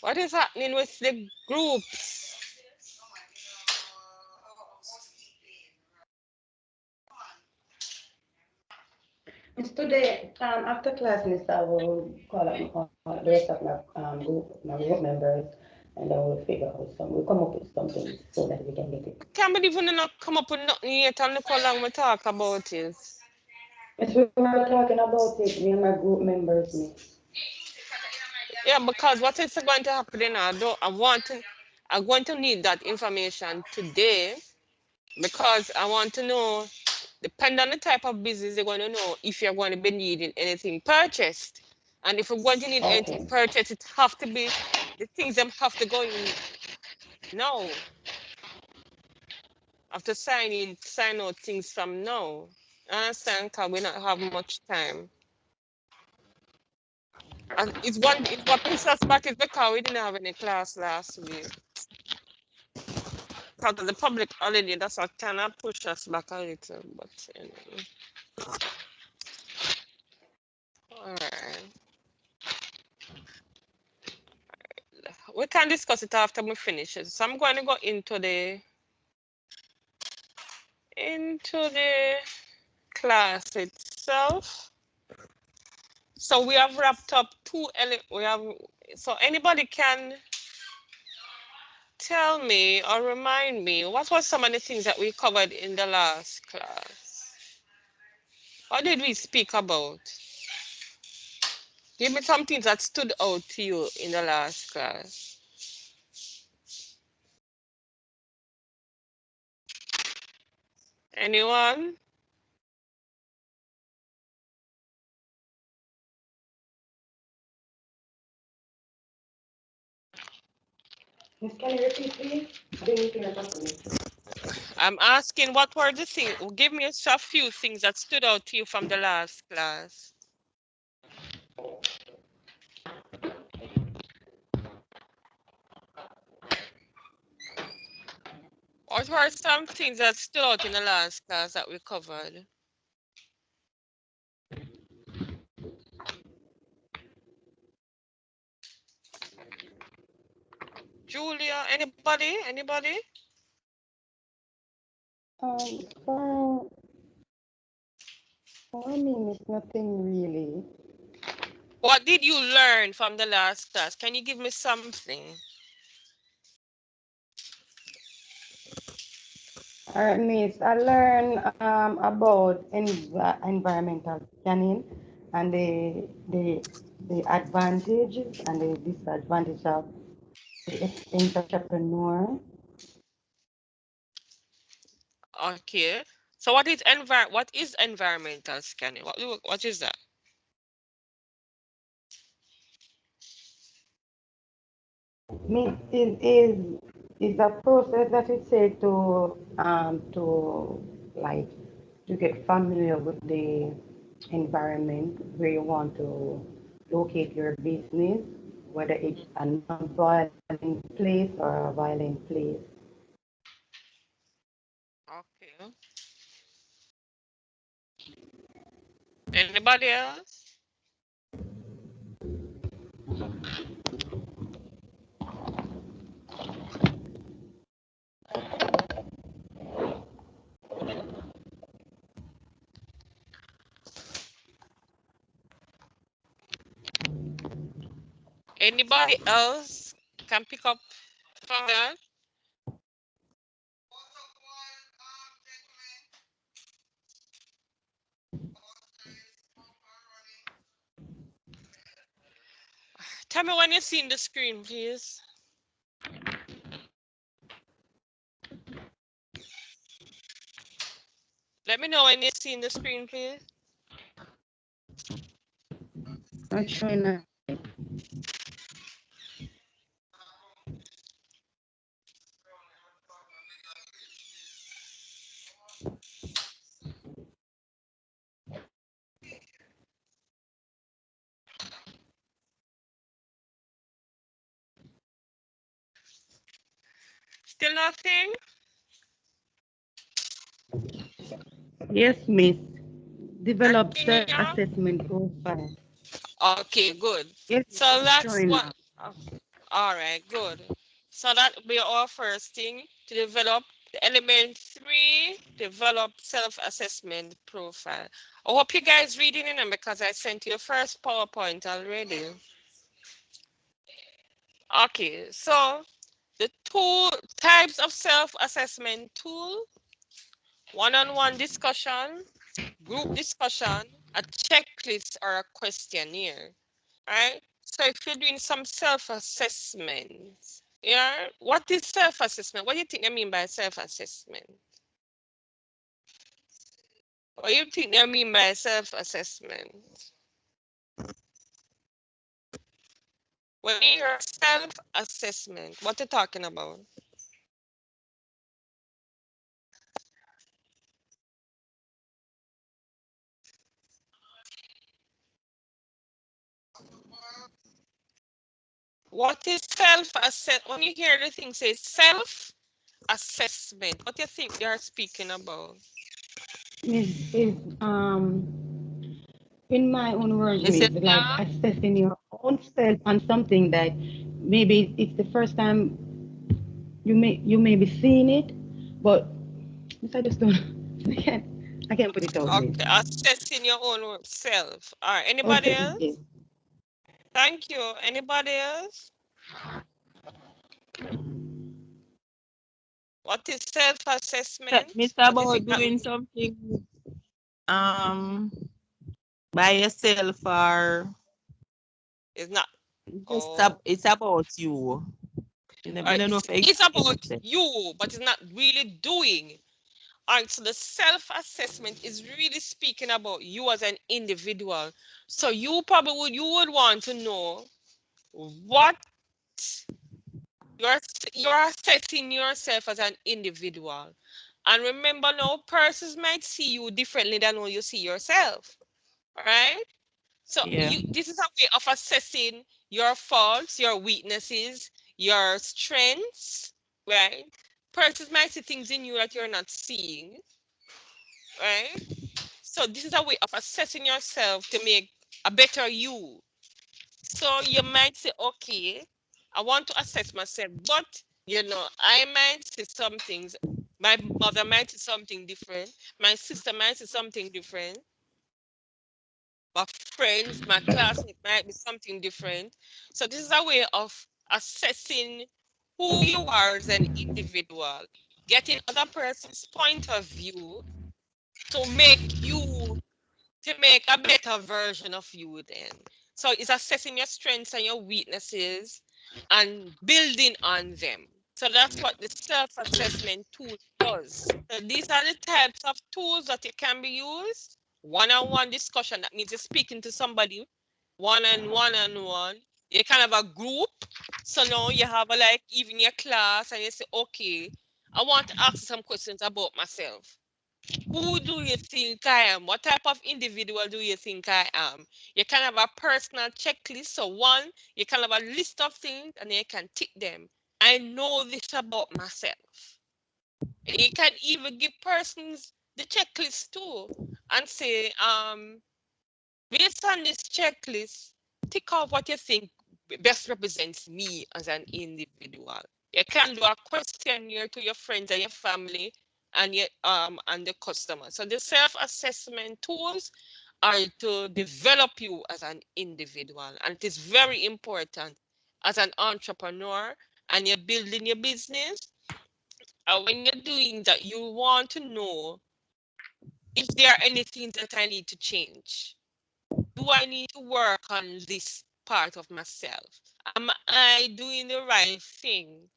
What is happening with the groups? It's today, after class, Miss, I will call up the rest of my group members, and then we'll figure out we'll come up with something so that we can get it. Can't believe we not come up with nothing yet and look how long we talk about it. Yes, we were talking about it, me and my group members, Miss. Yeah, because what is going to happen then? I'm going to need that information today because I want to know, depending on the type of business, they're going to know if you're going to be needing anything purchased. And if we're going to need anything Okay. purchased, it have to be the things them have to go in now. After sign out things from now. Understand? Because we not have much time. And it's what pisses us back is because we didn't have any class last week. Because of the public holiday, that's what kind of push us back a little. But anyway. Alright. We can discuss it after we finish it. So I'm going to go into the class itself. So we have wrapped up so anybody can tell me or remind me what was some of the things that we covered in the last class? What did we speak about? Give me some things that stood out to you in the last class. Anyone? Miss, can you repeat, please? I didn't hear properly. I'm asking what were the things? Give me a few things that stood out to you from the last class. What were some things that stood out in the last class that we covered? Julia, anybody? Anybody? For me, Miss, nothing really. What did you learn from the last class? Can you give me something? All right, Miss. I learned about environmental scanning and the advantages and the disadvantages of the entrepreneur. Okay. So what is environmental scanning? What is that? Means is a process that it take to like to get familiar with the environment where you want to locate your business, whether it's a non-violent place or a violent place. Okay. Anybody else? Anybody else can pick up from that? Tell me when you see the screen, please. Let me know when you see the screen, please. Not showing up. Still nothing? Yes, Miss. Develop Nothing, self-assessment profile. yeah? Okay, good. Yes, So it's that's showing what. up. Oh, All right, good. So that will be our first thing to develop the element 3, develop self-assessment profile. I hope you guys reading in them because I sent you the first PowerPoint already. Okay, so the two types of self-assessment tool: one-on-one discussion, group discussion, a checklist, or a questionnaire. Right? So if you're doing some self-assessment, yeah, what is self-assessment? What do you think I mean by self-assessment? What do you think I mean by self-assessment? When you hear self-assessment, what are you talking about? What is self-assessment? When you hear the thing say self-assessment, what do you think they are speaking about? Is in my own words, Yes, Miss, like assessing your own self on something that maybe it's the first time you may be seeing it, but I just don't I can't put it out, Miss. Okay, assessing your own self. All right, anybody Okay, yes. else? Thank you. Anybody else? What is self-assessment? it's What do you think about that doing means? something um by yourself, or It's not. just Oh, it's about you. I don't know if I it's explain about myself. you, but it's not really doing. All right, so the self-assessment is really speaking about you as an individual. So you would want to know what you're assessing yourself as an individual. And remember now, persons might see you differently than how you see yourself. Right? So Yeah. this is a way of assessing your faults, your weaknesses, your strengths, right? Persons might see things in you that you're not seeing, right? So this is a way of assessing yourself to make a better you. So you might say, okay, I want to assess myself, but I might see some things. My mother might see something different. My sister might see something different. My friends, my classmates might be something different. So this is a way of assessing who you are as an individual, getting other person's point of view to make a better version of you then. So it's assessing your strengths and your weaknesses and building on them. So that's what the self-assessment tool does. So these are the types of tools that it can be used. One-on-one discussion, that means you're speaking to somebody one-on-one. You kind of a group. So now you have like even your class and you say, okay, I want to ask you some questions about myself. Who do you think I am? What type of individual do you think I am? You can have a personal checklist. So one, you can have a list of things and you can tick them. I know this about myself. And you can even give persons the checklist too and say, based on this checklist, tick off what you think best represents me as an individual. You can do a questionnaire to your friends and your family and the customer. So the self-assessment tools are to develop you as an individual. And it is very important as an entrepreneur and you're building your business. When you're doing that, you want to know if there are any things that I need to change. Do I need to work on this part of myself? Am I doing the right thing?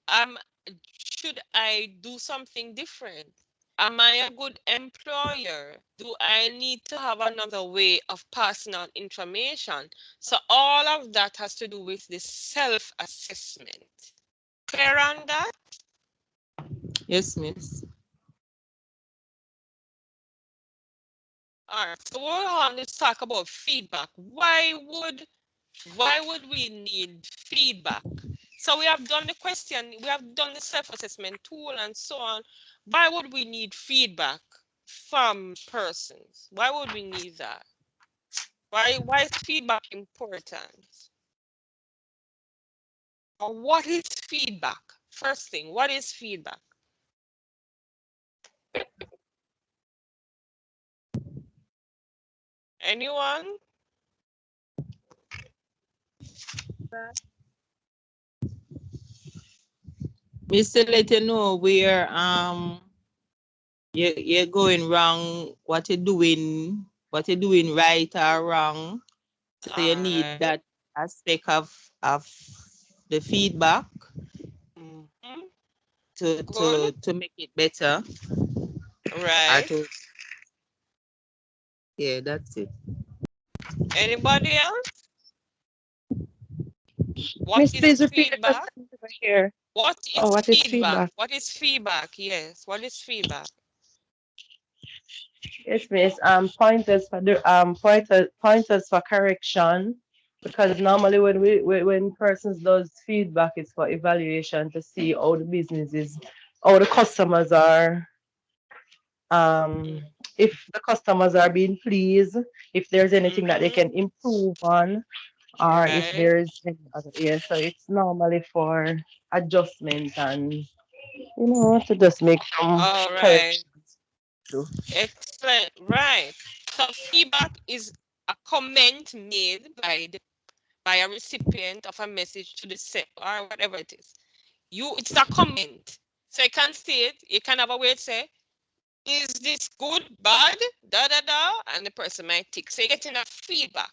Should I do something different? Am I a good employer? Do I need to have another way of passing on information? So all of that has to do with the self-assessment. Clear on that? Yes, miss. All right, so we're on. Let's talk about feedback. Why would we need feedback? So we have done the question, we have done the self-assessment tool and so on. Why would we need feedback from persons? Why would we need that? Why is feedback important? or what is feedback? First thing, what is feedback? Anyone? We still let you know where you're going wrong, what you're doing right or wrong. So you need Alright. that aspect of the feedback Mhm. Good. to make it better. Or Right. to, yeah, that's it. Anybody else? What Miss, is please repeat the feedback? question over here. What Oh, is what is feedback? feedback? What is feedback? Yes. What is feedback? Yes, Miss. Pointers for the pointers for correction. Because normally when persons does feedback, it's for evaluation to see how the business is, how the customers are, um, if the customers are being pleased, if there's anything that they Mm-hmm. can improve on, or if Right. there's any other. Yeah, so it's normally for adjustment and to just make some All right. corrections too. Excellent. Right. So feedback is a comment made by a recipient of a message to the sender or whatever it is. It's a comment. So you can say it, you can have a way to say, is this good, bad, da da da, and the person might tick. So you're getting a feedback.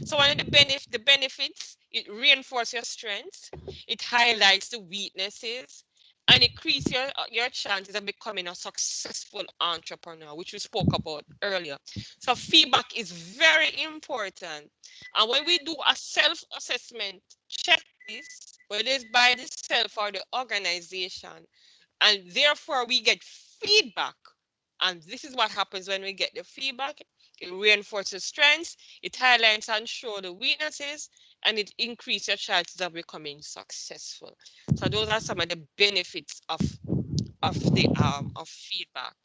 So one of the benefits, it reinforces your strengths, it highlights the weaknesses, and increase your chances of becoming a successful entrepreneur, which we spoke about earlier. So feedback is very important. And when we do a self-assessment checklist, whether it's by the self or the organization, and therefore we get feedback, and this is what happens when we get the feedback. It reinforces strengths, it highlights and shows the weaknesses, and it increases your chances of becoming successful. So those are some of the benefits of feedback.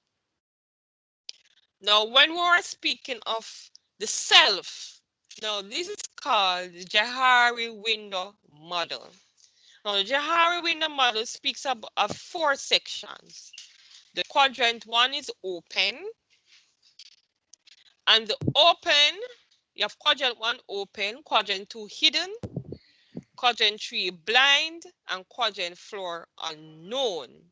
Now when we are speaking of the self, now this is called the Johari window model. Now the Johari window model speaks of 4 sections. The quadrant 1 is open, and the open, you have quadrant 1 open, quadrant 2 hidden, quadrant 3 blind, and quadrant 4 unknown.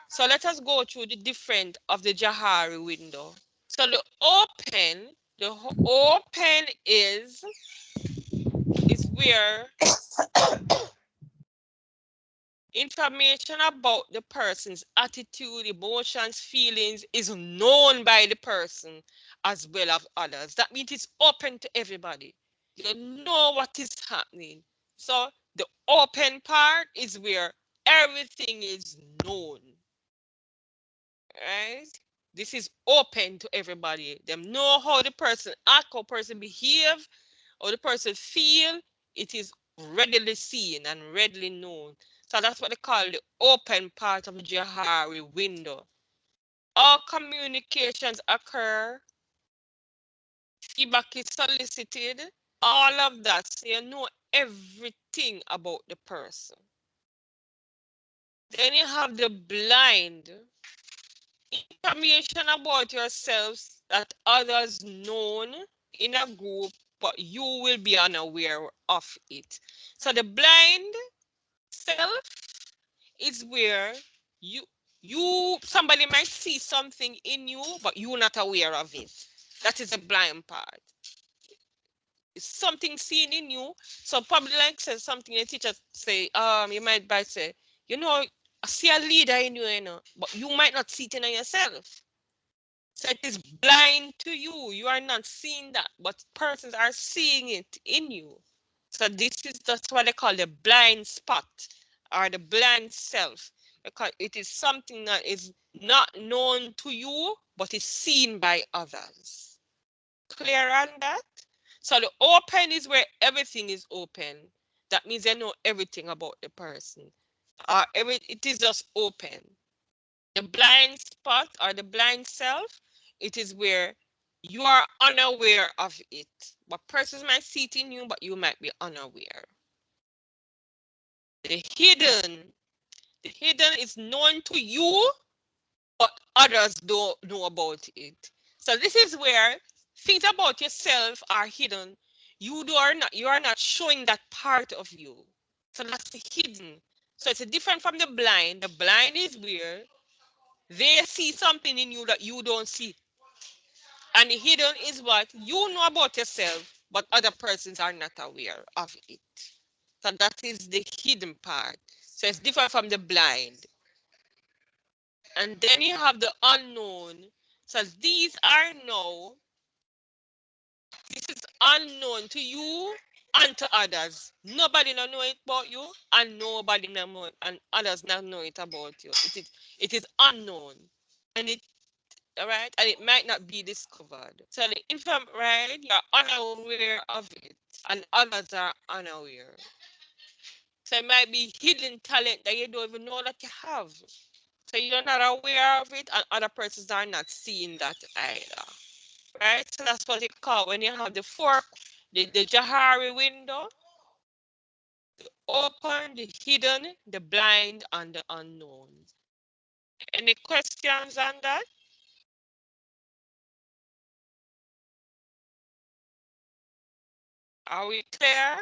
So let us go through the different of the Johari window. So the open is where information about the person's attitude, emotions, feelings is known by the person as well as others. That means it's open to everybody. You know what is happening. So the open part is where everything is known. Right? This is open to everybody. Them know how the person act, how person behave, how the person feel. It is readily seen and readily known. So that's what they call the open part of the Johari window. All communications occur, feedback is solicited, all of that. So you know everything about the person. Then you have the blind. Information about yourselves that others known in a group, but you will be unaware of it. So the blind self is where you somebody might see something in you, but you're not aware of it. That is a blind part. It's something seen in you. So probably like say something the teacher say, you might by say, I see a leader in you, but you might not see it in yourself. So it is blind to you. You are not seeing that, but persons are seeing it in you. So that's what they call the blind spot or the blind self. Because it is something that is not known to you, but is seen by others. Clear on that? So the open is where everything is open. That means they know everything about the person. It is just open. The blind spot or the blind self, it is where you are unaware of it. But persons might see it in you, but you might be unaware. The hidden. The hidden is known to you, but others don't know about it. So this is where things about yourself are hidden. You are not showing that part of you. So that's the hidden. So it's different from the blind. The blind is where they see something in you that you don't see. And the hidden is what you know about yourself, but other persons are not aware of it. So that is the hidden part. So it's different from the blind. And then you have the unknown. So these are now, this is unknown to you and to others. Nobody don't know it about you, and nobody know it, and others not know it about you. It is unknown. And it all right, and it might not be discovered. So the infant, right, you're unaware of it, and others are unaware. So it might be hidden talent that you don't even know that you have. So you're not aware of it, and other persons are not seeing that either. Right? So that's what it called when you have the fork, the Jahari window, open, the hidden, the blind, and the unknown. Any questions on that? Are we clear?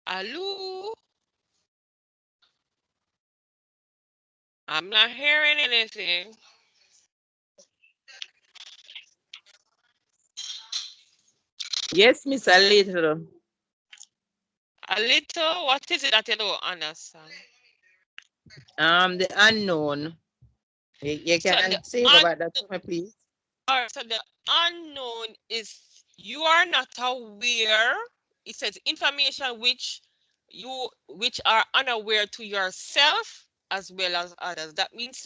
Hello? I'm not hearing anything. Yes, Miss, a little. A little, what is it that you don't understand? The unknown. You So can say about that for me, please. so the unknown is you are not aware. It says information which are unaware to yourself as well as others. That means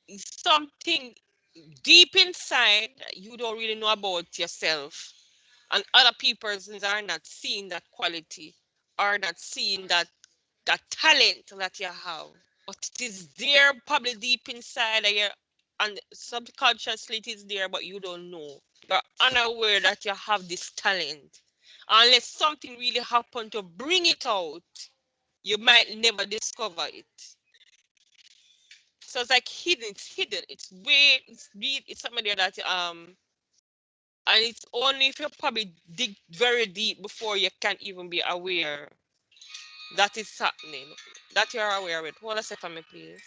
it's something deep inside that you don't really know about yourself. And other people are not seeing that quality, are not seeing that talent that you have. But it is there probably deep inside of you, and subconsciously it is there, but you don't know. You're unaware that you have this talent. Unless something really happened to bring it out, you might never discover it. So it's like hidden, it's hidden. It's way, it's deep, it's something that and it's only if you probably dig very deep before you can even be aware that is happening, that you're aware of it. Hold a second for me, please.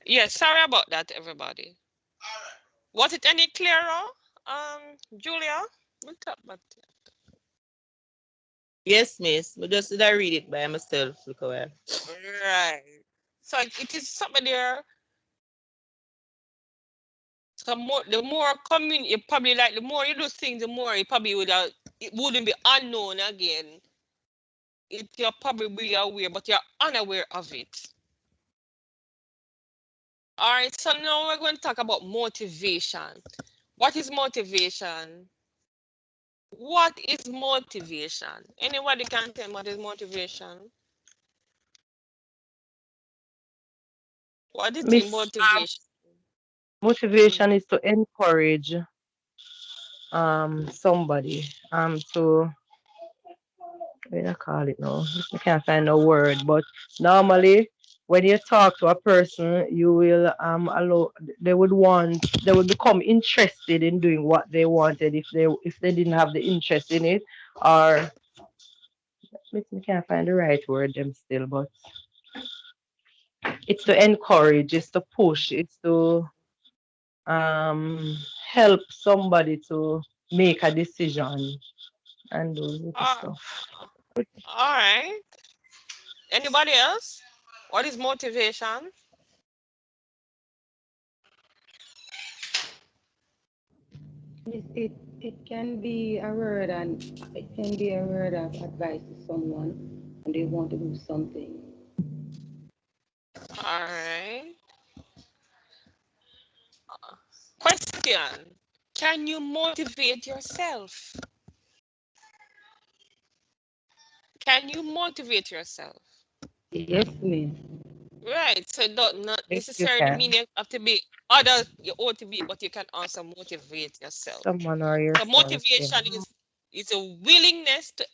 Yes, sorry about that, everybody. Was it any clearer, Julia? We'll talk about it. Yes, miss. But just did I read it by myself? Look away. Right. So it is something there. So the more commun you probably like the more you do things, the more you probably it wouldn't be unknown again. You're probably aware, but you're unaware of it. All right, so now we're going to talk about motivation. What is motivation? What is motivation? Anybody can tell me what is motivation? What do you think Miss, motivation? motivation is to encourage somebody to what do I call it now? I can't find a word, but normally when you talk to a person, you will allow they would become interested in doing what they wanted if they didn't have the interest in it, or I can't find the right word them still, but it's to encourage, it's to push, it's to help somebody to make a decision and do little Uh, stuff. all right. Anybody else? What is motivation? It can be a word and it can be a word of advice to someone and they want to do something. All right. Question. Can you motivate yourself? Can you motivate yourself? Yes, miss. Right. So it does not Yes, you necessarily can. mean you have to be other you ought to be, but you can also motivate yourself. Someone or So yourself, yeah. motivation is a willingness to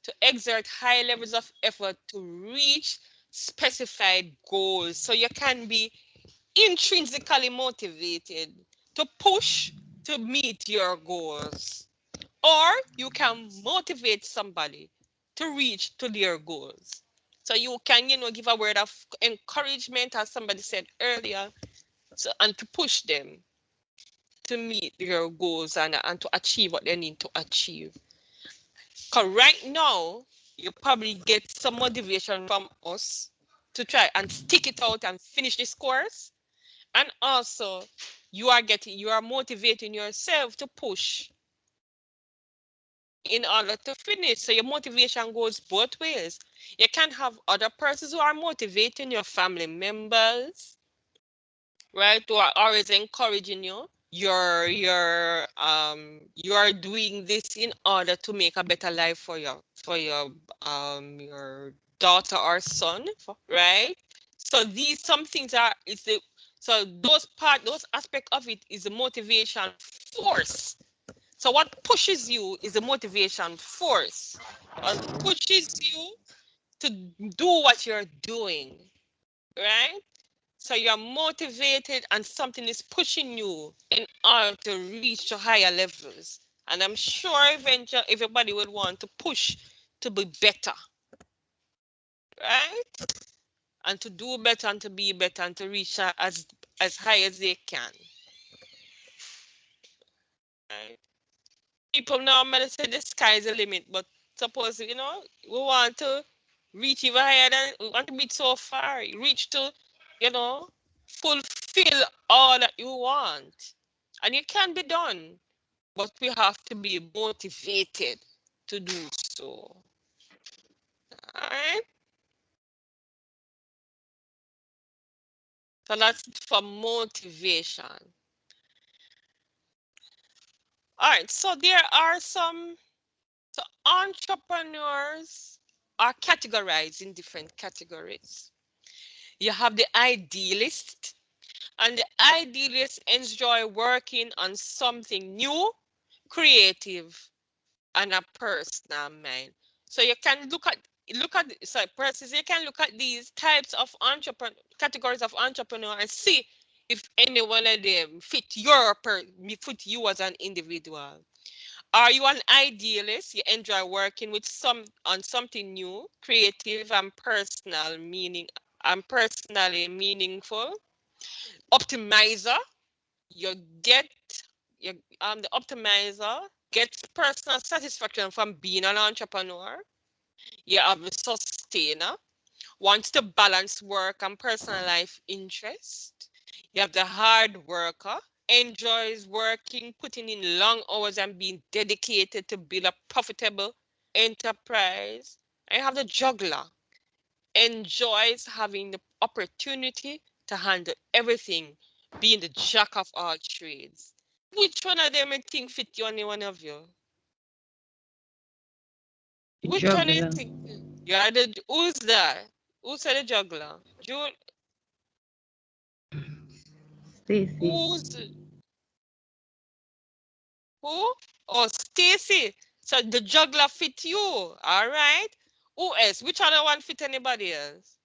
to exert high levels of effort to reach specified goals. So you can be intrinsically motivated to push to meet your goals, or you can motivate somebody to reach to their goals. So you can, give a word of encouragement, as somebody said earlier, so and to push them to meet their goals and to achieve what they need to achieve. Because right now, you probably get some motivation from us to try and stick it out and finish this course. And also, you are motivating yourself to push in order to finish. So your motivation goes both ways. You can have other persons who are motivating your family members, right? Who are always encouraging you. You are doing this in order to make a better life for your daughter or son, right? So these some things are is the so those aspect of it is the motivation force. So what pushes you is the motivation force. What pushes you to do what you're doing, right? So you're motivated and something is pushing you in order to reach to higher levels. And I'm sure eventually everybody would want to push to be better, right? And to do better and to be better and to reach as high as they can. Right? People normally say the sky is the limit, but suppose we want to reach even higher than we want to be so far, reach to, you know, fulfill all that you want. And it can be done, but we have to be motivated to do so. All right. So that's for motivation. All right. So there are so entrepreneurs are categorized in different categories. You have the idealist, and the idealists enjoy working on something new, creative, and a personal mind. So you can persons, you can look at these types of entrepreneur categories of entrepreneur and see if any one of them fit fit you as an individual. Are you an idealist? You enjoy working with on something new, creative, and personal, meaning and personally meaningful. Optimizer, you get the optimizer gets personal satisfaction from being an entrepreneur. You have the sustainer, wants to balance work and personal life interest. You have the hard worker, enjoys working, putting in long hours and being dedicated to build a profitable enterprise. And you have the juggler, enjoys having the opportunity to handle everything, being the jack of all trades. Which one of them you think fit you, any one of you? Which one do you Juggler. think? Yeah, who's that? Who said the juggler? June, Stacy. who's who? Oh, Stacy. So the juggler fit you. All right. Who else? Which other one fit anybody else?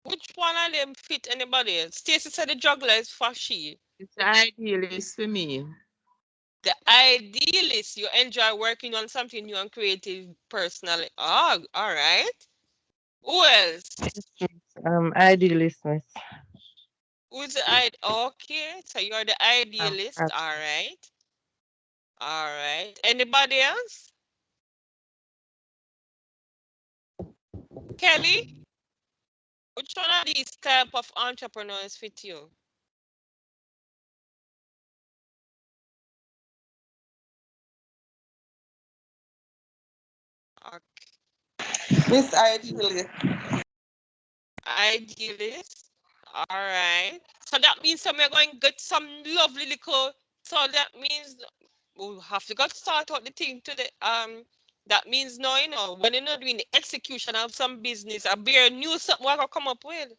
Which one of them fit anybody else? Stacy said the juggler is for she. It's idealist for me. The idealist, you enjoy working on something new and creative personally. Oh, all right. Who else? Idealist, miss. Who's the okay, so you're the idealist. Uh, All right. All right. Anybody else? Kelly, which one of these type of entrepreneurs fit you? Okay. Miss Idealist. Idealist. All right. So that means we're going to get some lovely little. So that means we'll have to go start out the thing today. That means no, when you're not doing the execution of some business, a bare new something we're gonna come up with.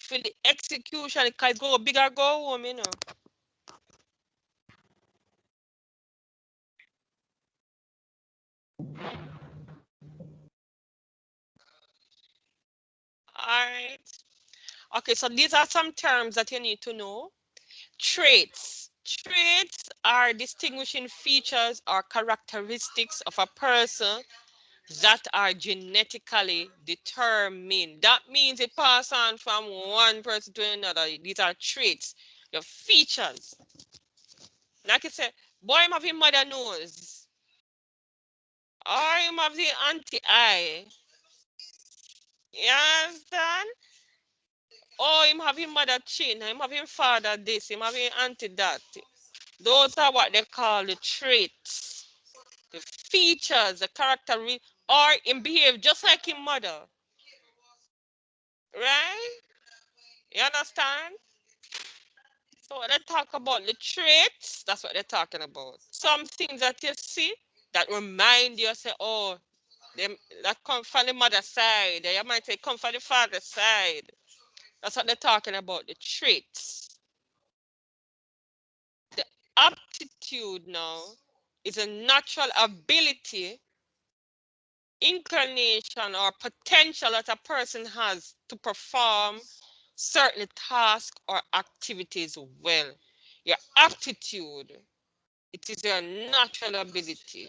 For the execution, it can go big or go home. All right. Okay, so these are some terms that you need to know. Traits. Traits are distinguishing features or characteristics of a person that are genetically determined. That means it passes on from one person to another. These are traits, your features. Like I said, boy, him have his mother nose, or him have the anti-eye. You understand? Or him have his mother chin, him have his father this, him have his auntie that. Those are what they call the traits, the features, the character, or him behave just like his mother. Right? You understand? So when they talk about the traits, that's what they're talking about. Some things that you see that remind you, say, oh, them that come from the mother side. You might say come from the father side. That's what they're talking about, the traits. The aptitude now is a natural ability, inclination, or potential that a person has to perform certain tasks or activities well. Your aptitude, it is your natural ability,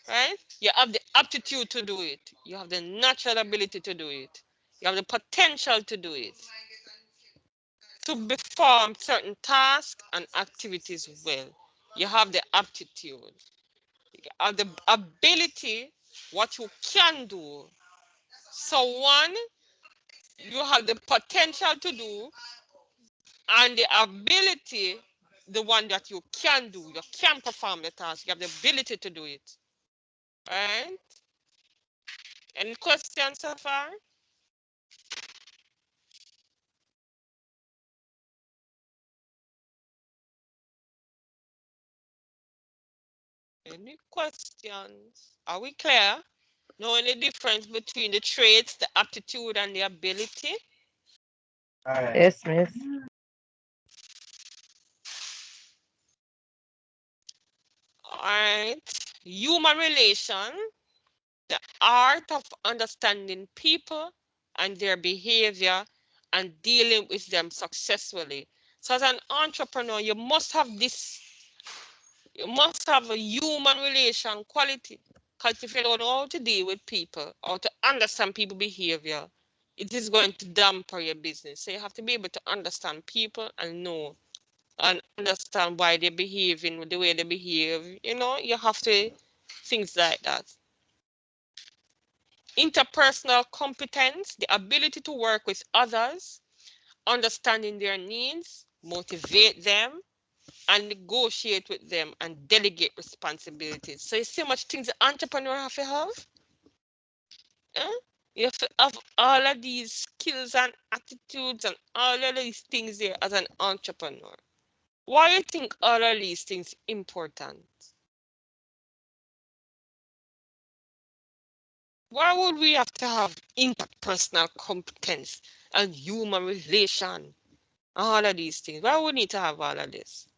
right? You have the aptitude to do it. You have the natural ability to do it. You have the potential to do it. To perform certain tasks and activities well. You have the aptitude. You have the ability, what you can do. So one, you have the potential to do, and the ability, the one that you can do. You can perform the task. You have the ability to do it. Right? Any questions so far? Any questions? Are we clear? Knowing the difference between the traits, the aptitude, and the ability? yes, miss. All right. Human relation, the art of understanding people and their behavior and dealing with them successfully. So as an entrepreneur, you must have this You must have a human relation quality. Because if you don't know how to deal with people or to understand people behavior, it is going to damper your business. So you have to be able to understand people and know and understand why they're behaving the way they behave. You know, you have to things like that. Interpersonal competence, the ability to work with others, understanding their needs, motivate them, and negotiate with them and delegate responsibilities. So you see how much things the entrepreneur have to have? Eh? You have to have all of these skills and attitudes and all of these things there as an entrepreneur. Why do you think all of these things important? Why would we have to have interpersonal competence and human relation? All of these things. Why would we need to have all of this?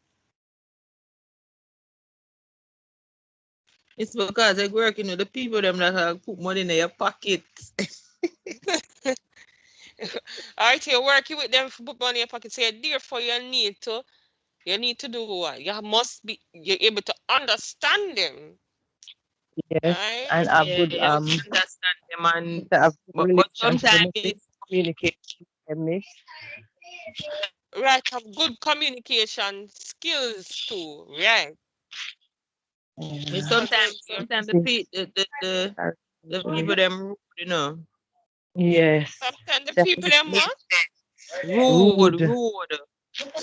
It's because they're working with the people them that put money in your pocket. All right, you're working with them for put money in your pocket. So therefore you need to do what? You must be you're able to understand them. Yes, Right? and have Yeah, good you have to understand them and to have good but relationship. They sometimes must be communicate with them, miss. Right, have good communication skills too. Right. Yeah. Because sometimes the, This pe- the people are- them rude, you know. Yes. sometimes the They have people to them be what? Rude.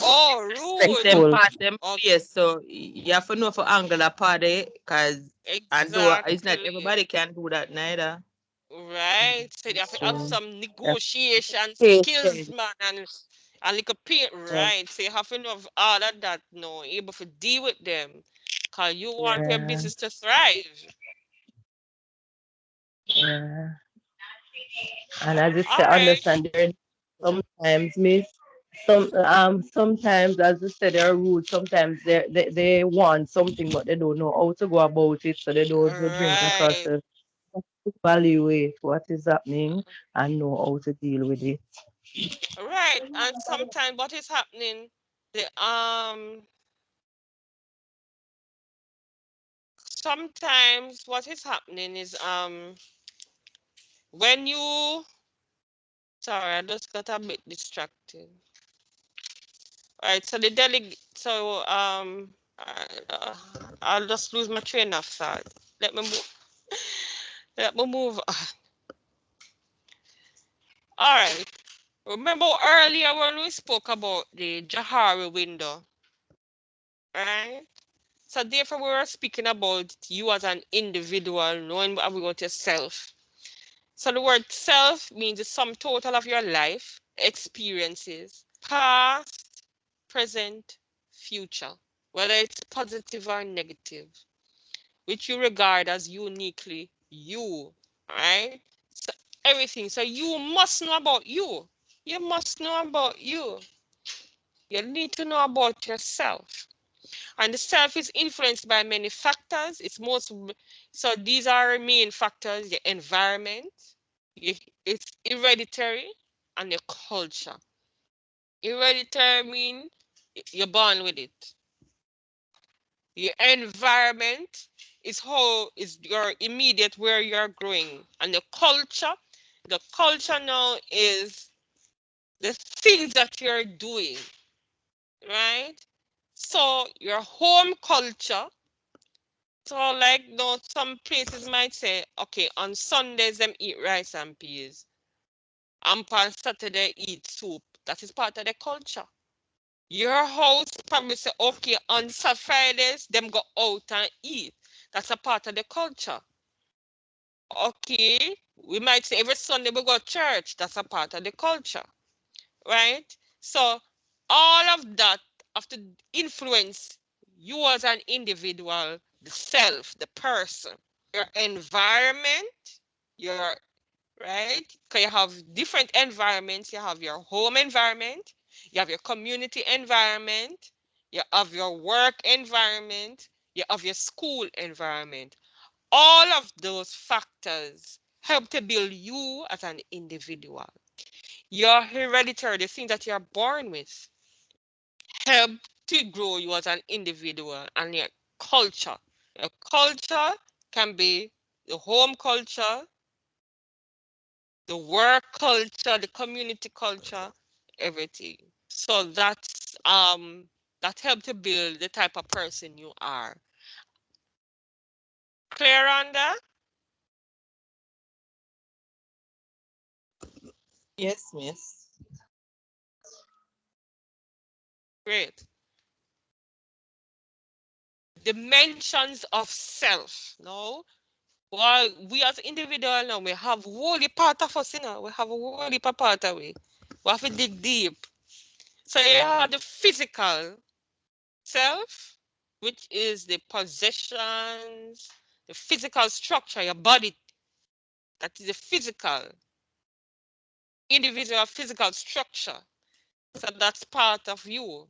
Oh, It's rude. them respectful. part them Oh, place. So you have to know for angle that part because and though it's not exactly. everybody can do that neither. Right. So you have to have So some they have negotiation skills, patience. man, and like a pay, Yeah. right. So you have to know all of that now, able to deal with them. Cause you want your Yeah. business to thrive. Yeah. And as you say, All right. understand there sometimes, miss. Sometimes as you said they're rude, sometimes they want something but they don't know how to go about it, so they don't bring it across Right. the evaluate what is happening and know how to deal with it. Right. And sometimes what is happening, the sometimes what is happening is when you sorry, I just got a bit distracted. All right, so the delegate so uh, I'll just lose my train of thought. Let me move let me move. All right. Remember earlier when we spoke about the Johari window, right? So therefore we were speaking about you as an individual, knowing about yourself. So the word self means the sum total of your life, experiences, past, present, future, whether it's positive or negative, which you regard as uniquely you, right? So everything. So you must know about you. You must know about you. You need to know about yourself. And the self is influenced by many factors. So these are main factors: your environment, it's hereditary, and your culture. Hereditary means you're born with it. Your environment is your immediate where you're growing, and the culture now is the things that you're doing, right? So your home culture. So like no, some places might say, okay, on Sundays them eat rice and peas, and on Saturday eat soup. That is part of the culture. Your house probably say, okay, on Fridays, them go out and eat. That's a part of the culture. Okay, we might say every Sunday we go to church. That's a part of the culture, right? So all of that have to influence you as an individual, the self, the person, your environment, your right? Because you have different environments. You have your home environment, you have your community environment, you have your work environment, you have your school environment. All of those factors help to build you as an individual. Your hereditary, the thing that you're born with, help to grow you as an individual and your culture. Your culture can be the home culture, the work culture, the community culture, everything. So that helps to build the type of person you are. Clear on that? Yes, miss. Great. Dimensions of self. No, well, we as individual now, we have wholly part of us, you know. We have a wholly part of we. We have to dig deep. So you have the physical self, which is the possessions, the physical structure, your body. That is the physical, individual physical structure. So that's part of you.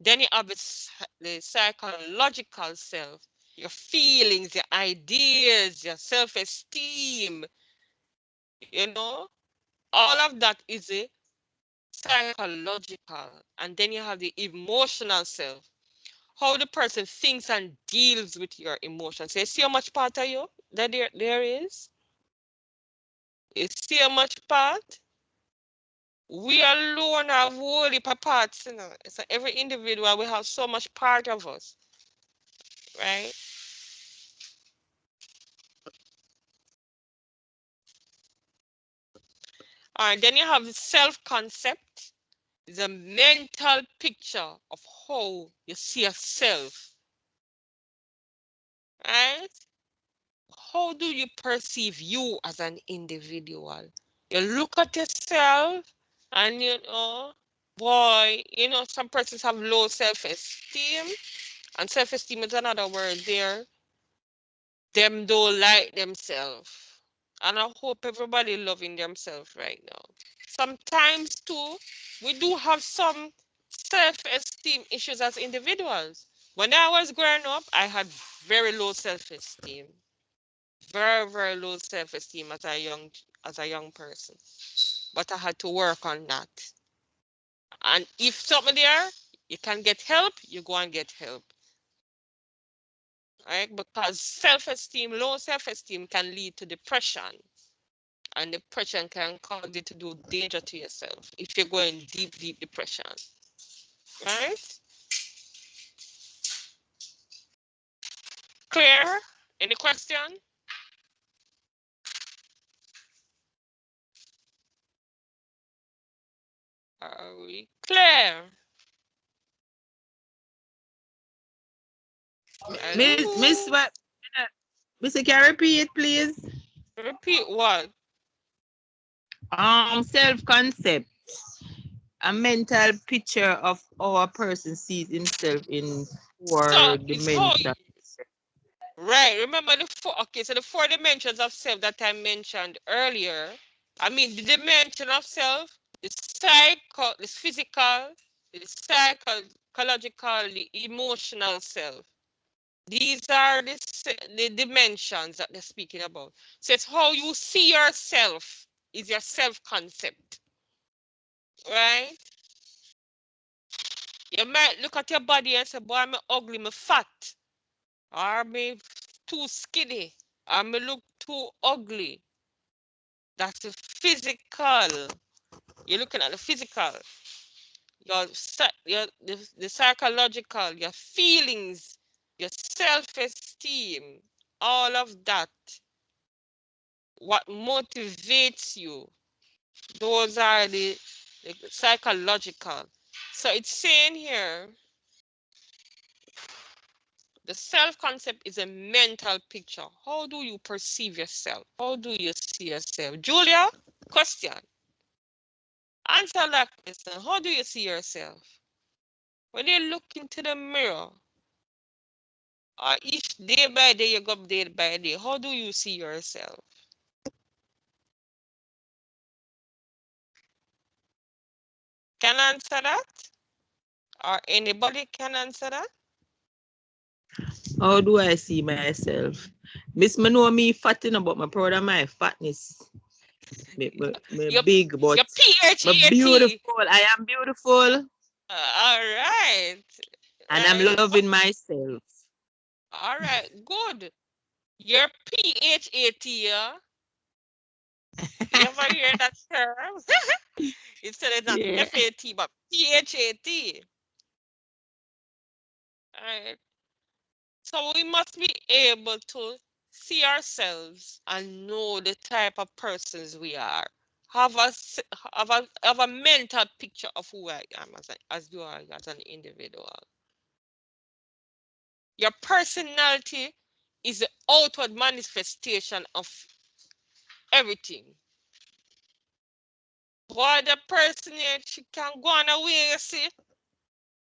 Then you have the psychological self, your feelings, your ideas, your self-esteem, you know, all of that is a psychological. And then you have the emotional self, how the person thinks and deals with your emotions. So you see how much part of you that there is? You see how much part? We alone have whole heap of parts, you know. So every individual, we have so much part of us, right? All right, then you have the self-concept. It's a mental picture of how you see yourself, right? How do you perceive you as an individual? You look at yourself and you know, boy, you know, some persons have low self-esteem, and self-esteem is another word there. Them don't like themselves. And I hope everybody loving themselves right now. Sometimes too, we do have some self-esteem issues as individuals. When I was growing up, I had very low self-esteem. Very, very low self-esteem as a young person. But I had to work on that. And if something there, you can get help, you go and get help. Right? Because self-esteem, low self-esteem can lead to depression. And depression can cause you to do danger to yourself if you're going deep, deep depression. Right? Clear? Any question? Are we clear? Miss, Hello? what? Miss, can you repeat, please? Repeat what? Self-concept. A mental picture of how a person sees himself in So four it's how, dimensions. right, remember the four, okay, so the four dimensions of self that I mentioned earlier. I mean, the dimension of self, the psycho, the physical, the psychological, the emotional self. These are the dimensions that they're speaking about. So it's how you see yourself is your self-concept, right? You might look at your body and say, boy, I'm ugly, I'm fat, or I'm too skinny, or I look too ugly. That's the physical. You're looking at the physical, the psychological, your feelings, your self-esteem, all of that. What motivates you? Those are the psychological. So it's saying here, the self-concept is a mental picture. How do you perceive yourself? How do you see yourself? Julia, question. Answer that question. How do you see yourself? When you look into the mirror, or each day by day you go up day by day, how do you see yourself? Can answer that? Or anybody can answer that? How do I see myself? Miss, me know me fatting, but my proud of my fatness. Me Your big, but me PHAT. beautiful. I am beautiful. All right. And I'm Right. loving myself. All right, good. Your PHAT, yeah? You ever hear that term? Instead of not Yeah. FAT, but PHAT. All right. So we must be able to see ourselves and know the type of persons we are. Have a mental picture of who I am as you are as an individual. Your personality is the outward manifestation of everything. Boy, the person here, she can go on away, you see.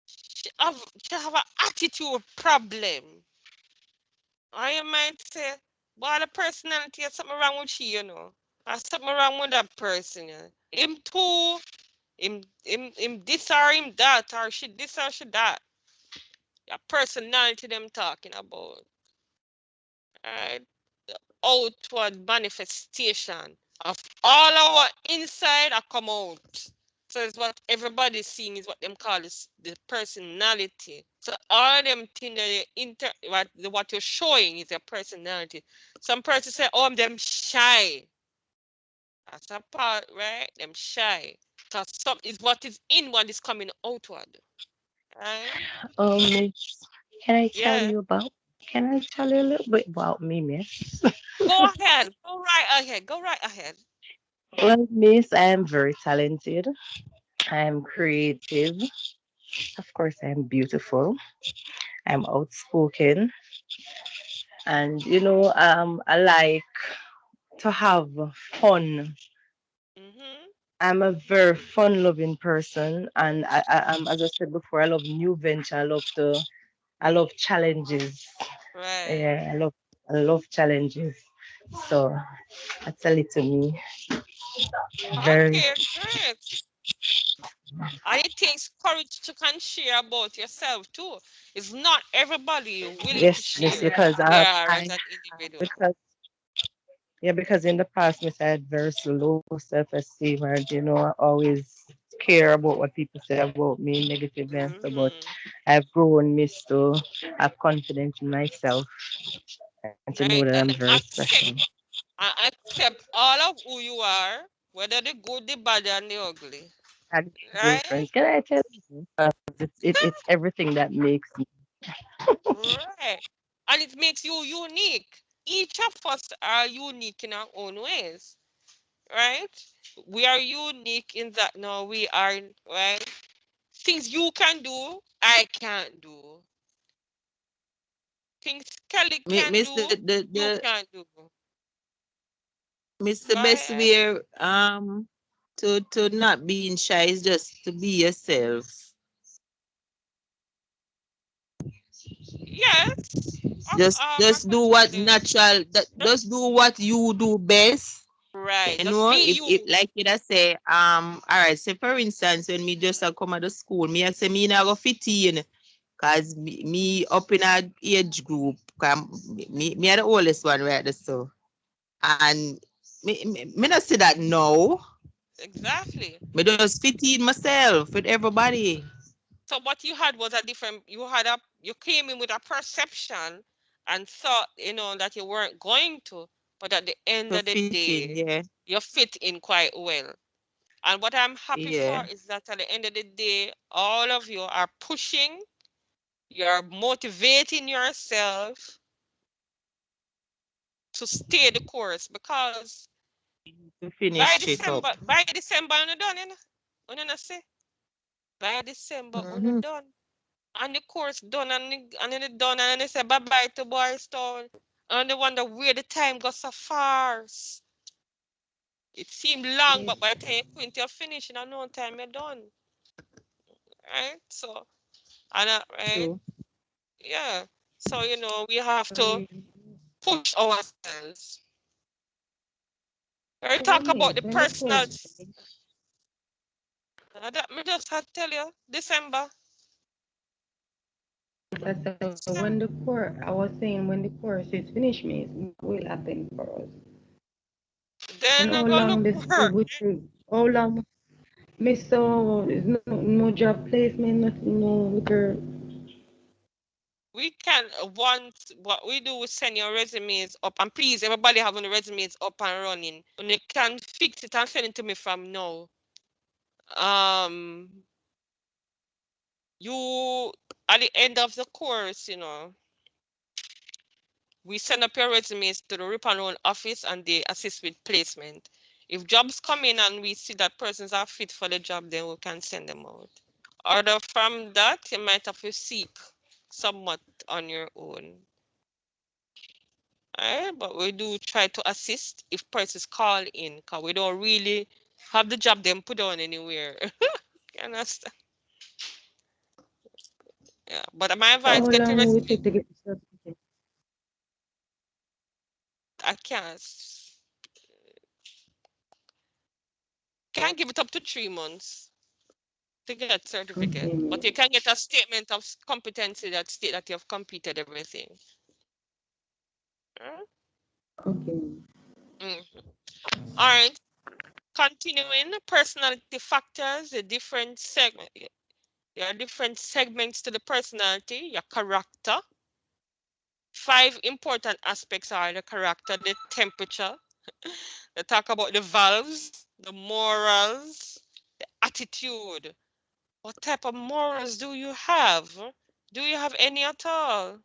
She have an attitude problem. I might say, boy, the personality has something wrong with she, you know. There's something wrong with that person. Yeah. Him too, him this or him that, or she this or she that. Your personality them talking about. Right? The outward manifestation of all our inside are come out. So it's what everybody's seeing is what them call the personality. So all them things that what you're showing is your personality. Some persons say, oh, them shy. That's a part, right? Them shy. Because some is what is inward is coming outward. Right? Miss, can I tell Yeah. you about? Can I tell you a little bit about me, Miss? Go ahead. Go right ahead. Go right ahead. Well, Miss, I am very talented. I am creative. Of course, I am beautiful. I'm outspoken, and I like to have fun. Mm-hmm. I'm a very fun-loving person, and as I said before, I love new venture. I love challenges. Right. Yeah, I love challenges. So that's a little me. Very. Okay, great. And it takes courage to can share about yourself too. It's not everybody willing to Yes, miss, share because who they are I as an individual. because yeah, because in the past, miss, I had very low self-esteem, and I always care about what people say about me negatively and so. But Mm-hmm. I've grown, miss, to have confidence in myself and to know that Right. I'm And very special. accept all of who you are, whether the good, the bad, and the ugly. And Right? different. Can I tell you? It's everything that makes me. Right. And it makes you unique. Each of us are unique in our own ways. Right? We are unique in that no, we are right. Things you can do, I can't do. Things Kelly can Miss do, you can't do. the Go best ahead. way to not being shy is just to be yourself. Yes. Just do what Actually, natural that just just do what you do best. right. You Just know, be if you. like you say, all right, say for instance, when me just come out of school, me I say me not go fit in, cause me up in a age group, me are the oldest one right there, so and me not say that no, Exactly. me just fit in myself with everybody So what you had was a different. You came in with a perception and thought that you weren't going to, but at the end to of the fit in, day, yeah, you fit in quite well. And what I'm happy yeah. for is that at the end of the day, all of you are pushing, you're motivating yourself to stay the course because To by finish it up. December, by December, you're done, you know, say, by December, you're Mm-hmm. done. And the course done, and then it done, and they say bye-bye to Boys Town. And they wonder where the time goes so fast. It seemed long, Yes. but by the time you're finished, in no time you're done. Right? So, right? True. Yeah. So, we have to Really. push ourselves. We So talk about miss, the when the personal. course finish, That me just had to tell you, December. I said when the course, I was saying when the course is finished, miss, what will happen for us? And Then I how go long look this for school would take? How long? Miss, so there's no job placement, nothing, no little we can once what we do is send your resumes up, and please everybody having the resumes up and running. And you can fix it and send it to me from now. You at the end of the course, you know, we send up your resumes to the Rip and Roll office and they assist with placement. If jobs come in and we see that persons are fit for the job, then we can send them out. Other from that, you might have to seek somewhat on your own. But we do try to assist if persons call in, because we don't really have the job them put on anywhere. You understand? Yeah, but my So advice, how get your long will it resume. take to get the certificate? I can't give it up to 3 months to get certificate, Okay. but you can get a statement of competency that state that you have completed everything. Okay. All right, continuing personality factors, the different segment. There are different segments to the personality, your character. 5 important aspects are the character, the temperature. They talk about the valves, the morals, the attitude. What type of morals do you have? Do you have any at all?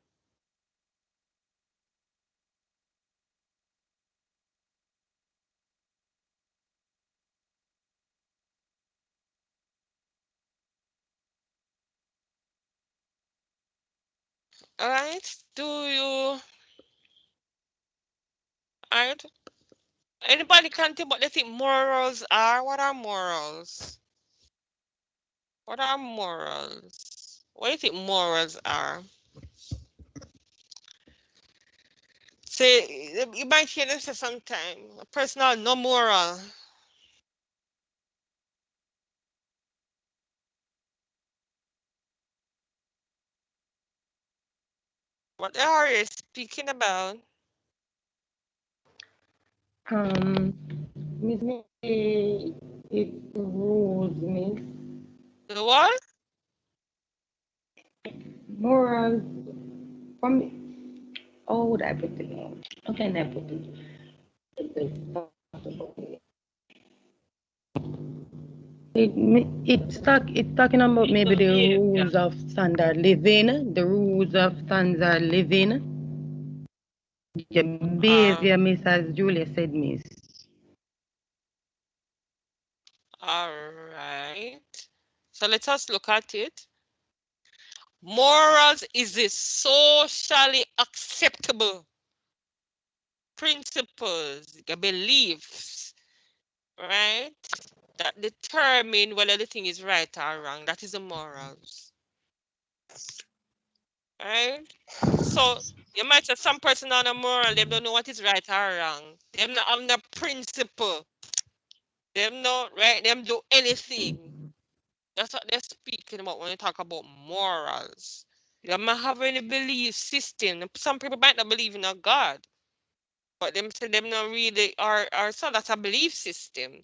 All right. Do you? All right. Anybody can tell what they think morals are? What are morals? What are morals? What do you think morals are? Say, you might hear this sometime. A personal no moral. What are you speaking about? Miss me, it rules, miss. The what? Morals, from, how would I put it? How can I put it? It's talking about maybe the rules of standard living, the rules of standard living. Your behavior, Miss, as Julia said, Miss. All right. So let us look at it. Morals is the socially acceptable principles, the beliefs, right? That determine whether the thing is right or wrong. That is the morals, right? So you might say some person on a moral, they don't know what is right or wrong. Them not have no principle. Them not right. Them do anything. That's what they're speaking about when you talk about morals. You might have any belief system. Some people might not believe in a God, but them say them not really are so that's a belief system.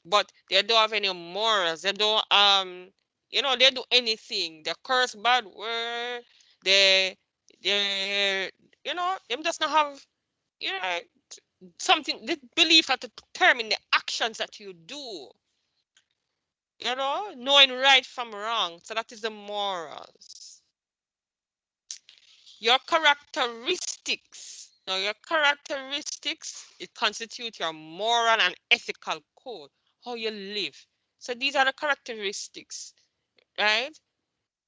But they don't have any morals. They don't they do anything. They curse bad word. They them just not have you know something the belief that determine the actions that you do. Knowing right from wrong. So that is the morals. Your characteristics. Now, your characteristics, it constitute your moral and ethical code, how you live. So these are the characteristics, right?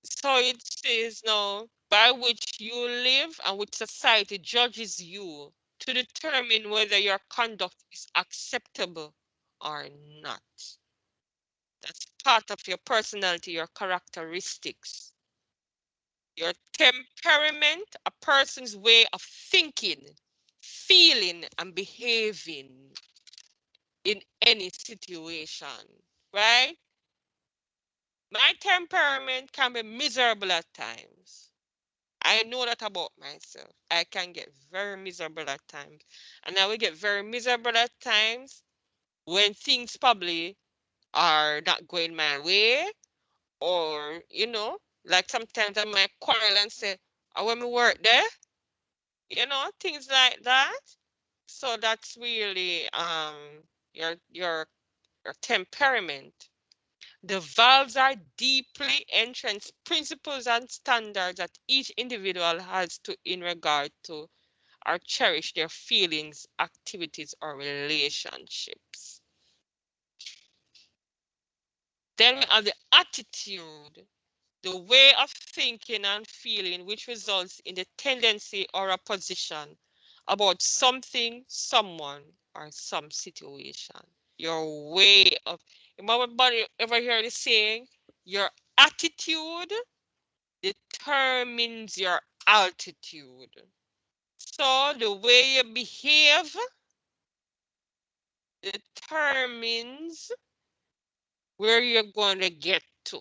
So it says now, by which you live and which society judges you to determine whether your conduct is acceptable or not. That's part of your personality, your characteristics. Your temperament, a person's way of thinking, feeling, and behaving in any situation, right? My temperament can be miserable at times. I know that about myself. I can get very miserable at times. And I will get very miserable at times when things probably are not going my way, or like sometimes I might quarrel and say, or when we work there, things like that. So that's really your your temperament. The valves are deeply entrenched principles and standards that each individual has to in regard to or cherish their feelings, activities, or relationships. Then we have the attitude, the way of thinking and feeling which results in the tendency or a position about something, someone, or some situation. Your way of, everybody ever hear the saying, your attitude determines your altitude. So the way you behave determines where you're going to get to.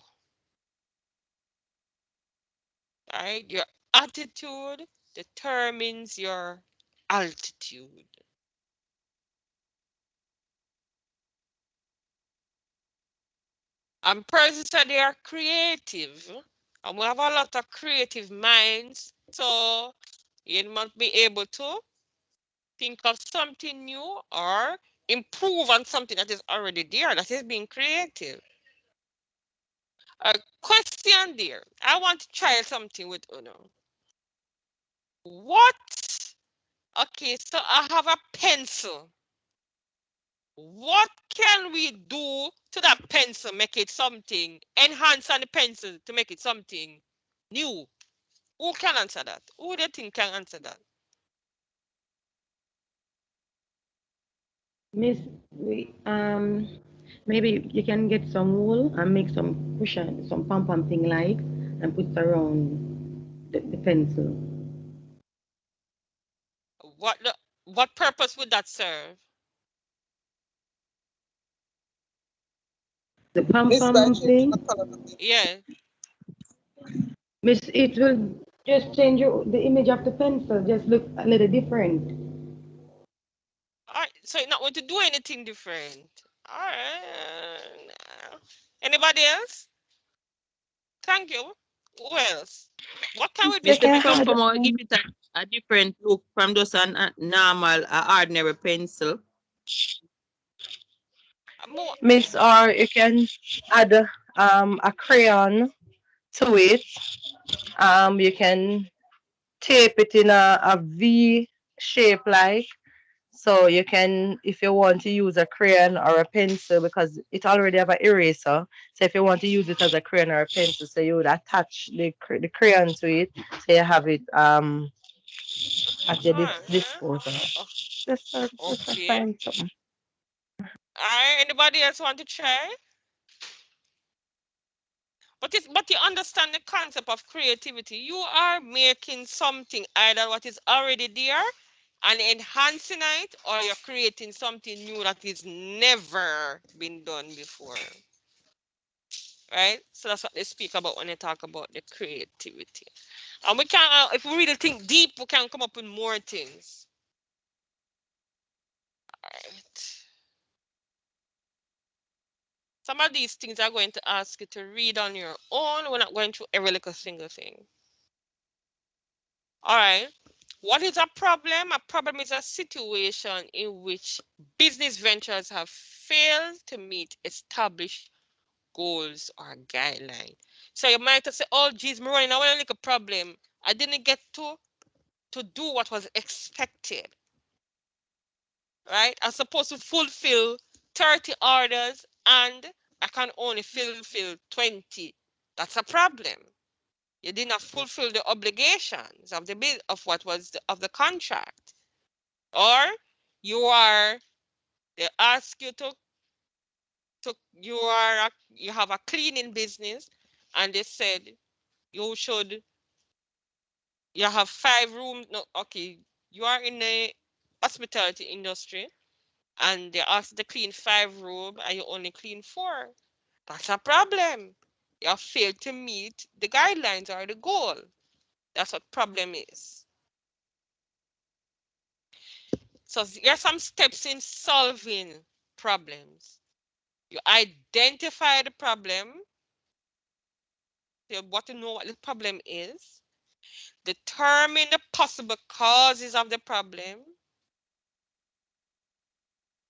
Right? Your attitude determines your altitude. And persons said they are creative. And we have a lot of creative minds. So you must be able to think of something new or improve on something that is already there, that is being creative. A question there. I want to try something with Uno. What? Okay, so I have a pencil. What can we do to that pencil, make it something, enhance on the pencil to make it something new? Who can answer that? Who do you think can answer that? Miss, maybe you can get some wool and make some cushion, some pom pom thing like, and put it around the pencil. What purpose would that serve? The pom Miss pom Budget. thing, Yeah. Miss, it will just change the image of the pencil, just look a little different. All right. So you're not going to do anything different. All right. Anybody else? Thank you. Who else? What can we do You to Mr. can make it Trump, add, I'm gonna give it a different look from just a normal, ordinary pencil. more? Miss, or you can add a crayon to it. You can tape it in a V shape like. So you can, if you want to use a crayon or a pencil, because it already have an eraser. So if you want to use it as a crayon or a pencil, so you would attach the crayon to it, so you have it at your All right. disposal. Oh, Just okay. find something. All right. Anybody else want to try? But you understand the concept of creativity. You are making something either what is already there and enhancing it, or you're creating something new that is never been done before. Right? So that's what they speak about when they talk about the creativity. And we can, if we really think deep, we can come up with more things. All right. Some of these things are going to ask you to read on your own. We're not going through every little single thing. All right. What is a problem? A problem is a situation in which business ventures have failed to meet established goals or guidelines. So you might say, oh, geez, I'm running away like a problem. I didn't get to do what was expected, right? I'm supposed to fulfill 30 orders and I can only fulfill 20. That's a problem. You did not fulfill the obligations of the bill of what was of the contract. Or they ask you you have a cleaning business and they said you should you have 5 rooms. No, okay, you are in the hospitality industry and they ask you to clean 5 rooms and you only clean 4. That's a problem. You have failed to meet the guidelines or the goal. That's what problem is. So there are some steps in solving problems. You identify the problem, you want to know what the problem is. Determine the possible causes of the problem.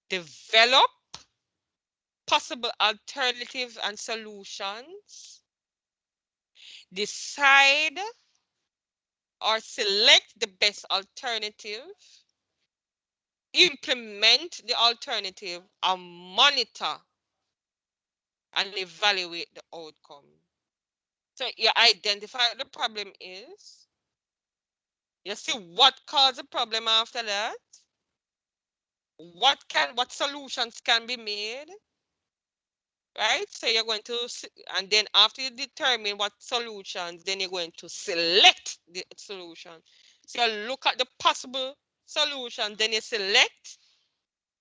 Develop possible alternatives and solutions. Decide or select the best alternative. Implement the alternative and monitor and evaluate the outcome. So you identify what the problem is. You see what caused the problem after that. What solutions can be made, right? So you're going to, and then after you determine what solutions, then you're going to select the solution. So you look at the possible solution, then you select,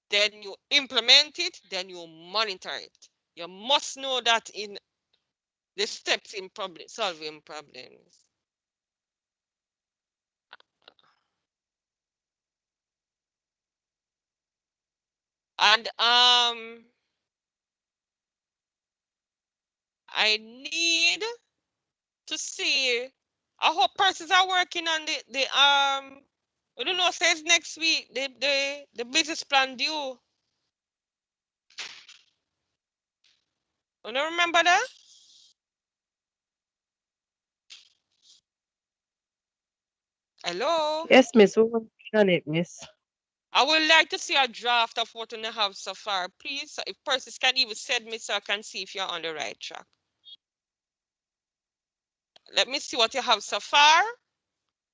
then you implement it, then you monitor it. You must know that in the steps in solving problems. And I need to see. I hope persons are working on the I don't know, says next week the business plan due. You don't remember that? Hello? Yes, miss. We're working on it, miss. I would like to see a draft of what you have so far, please. So if persons can even send me so I can see if you're on the right track. Let me see what you have so far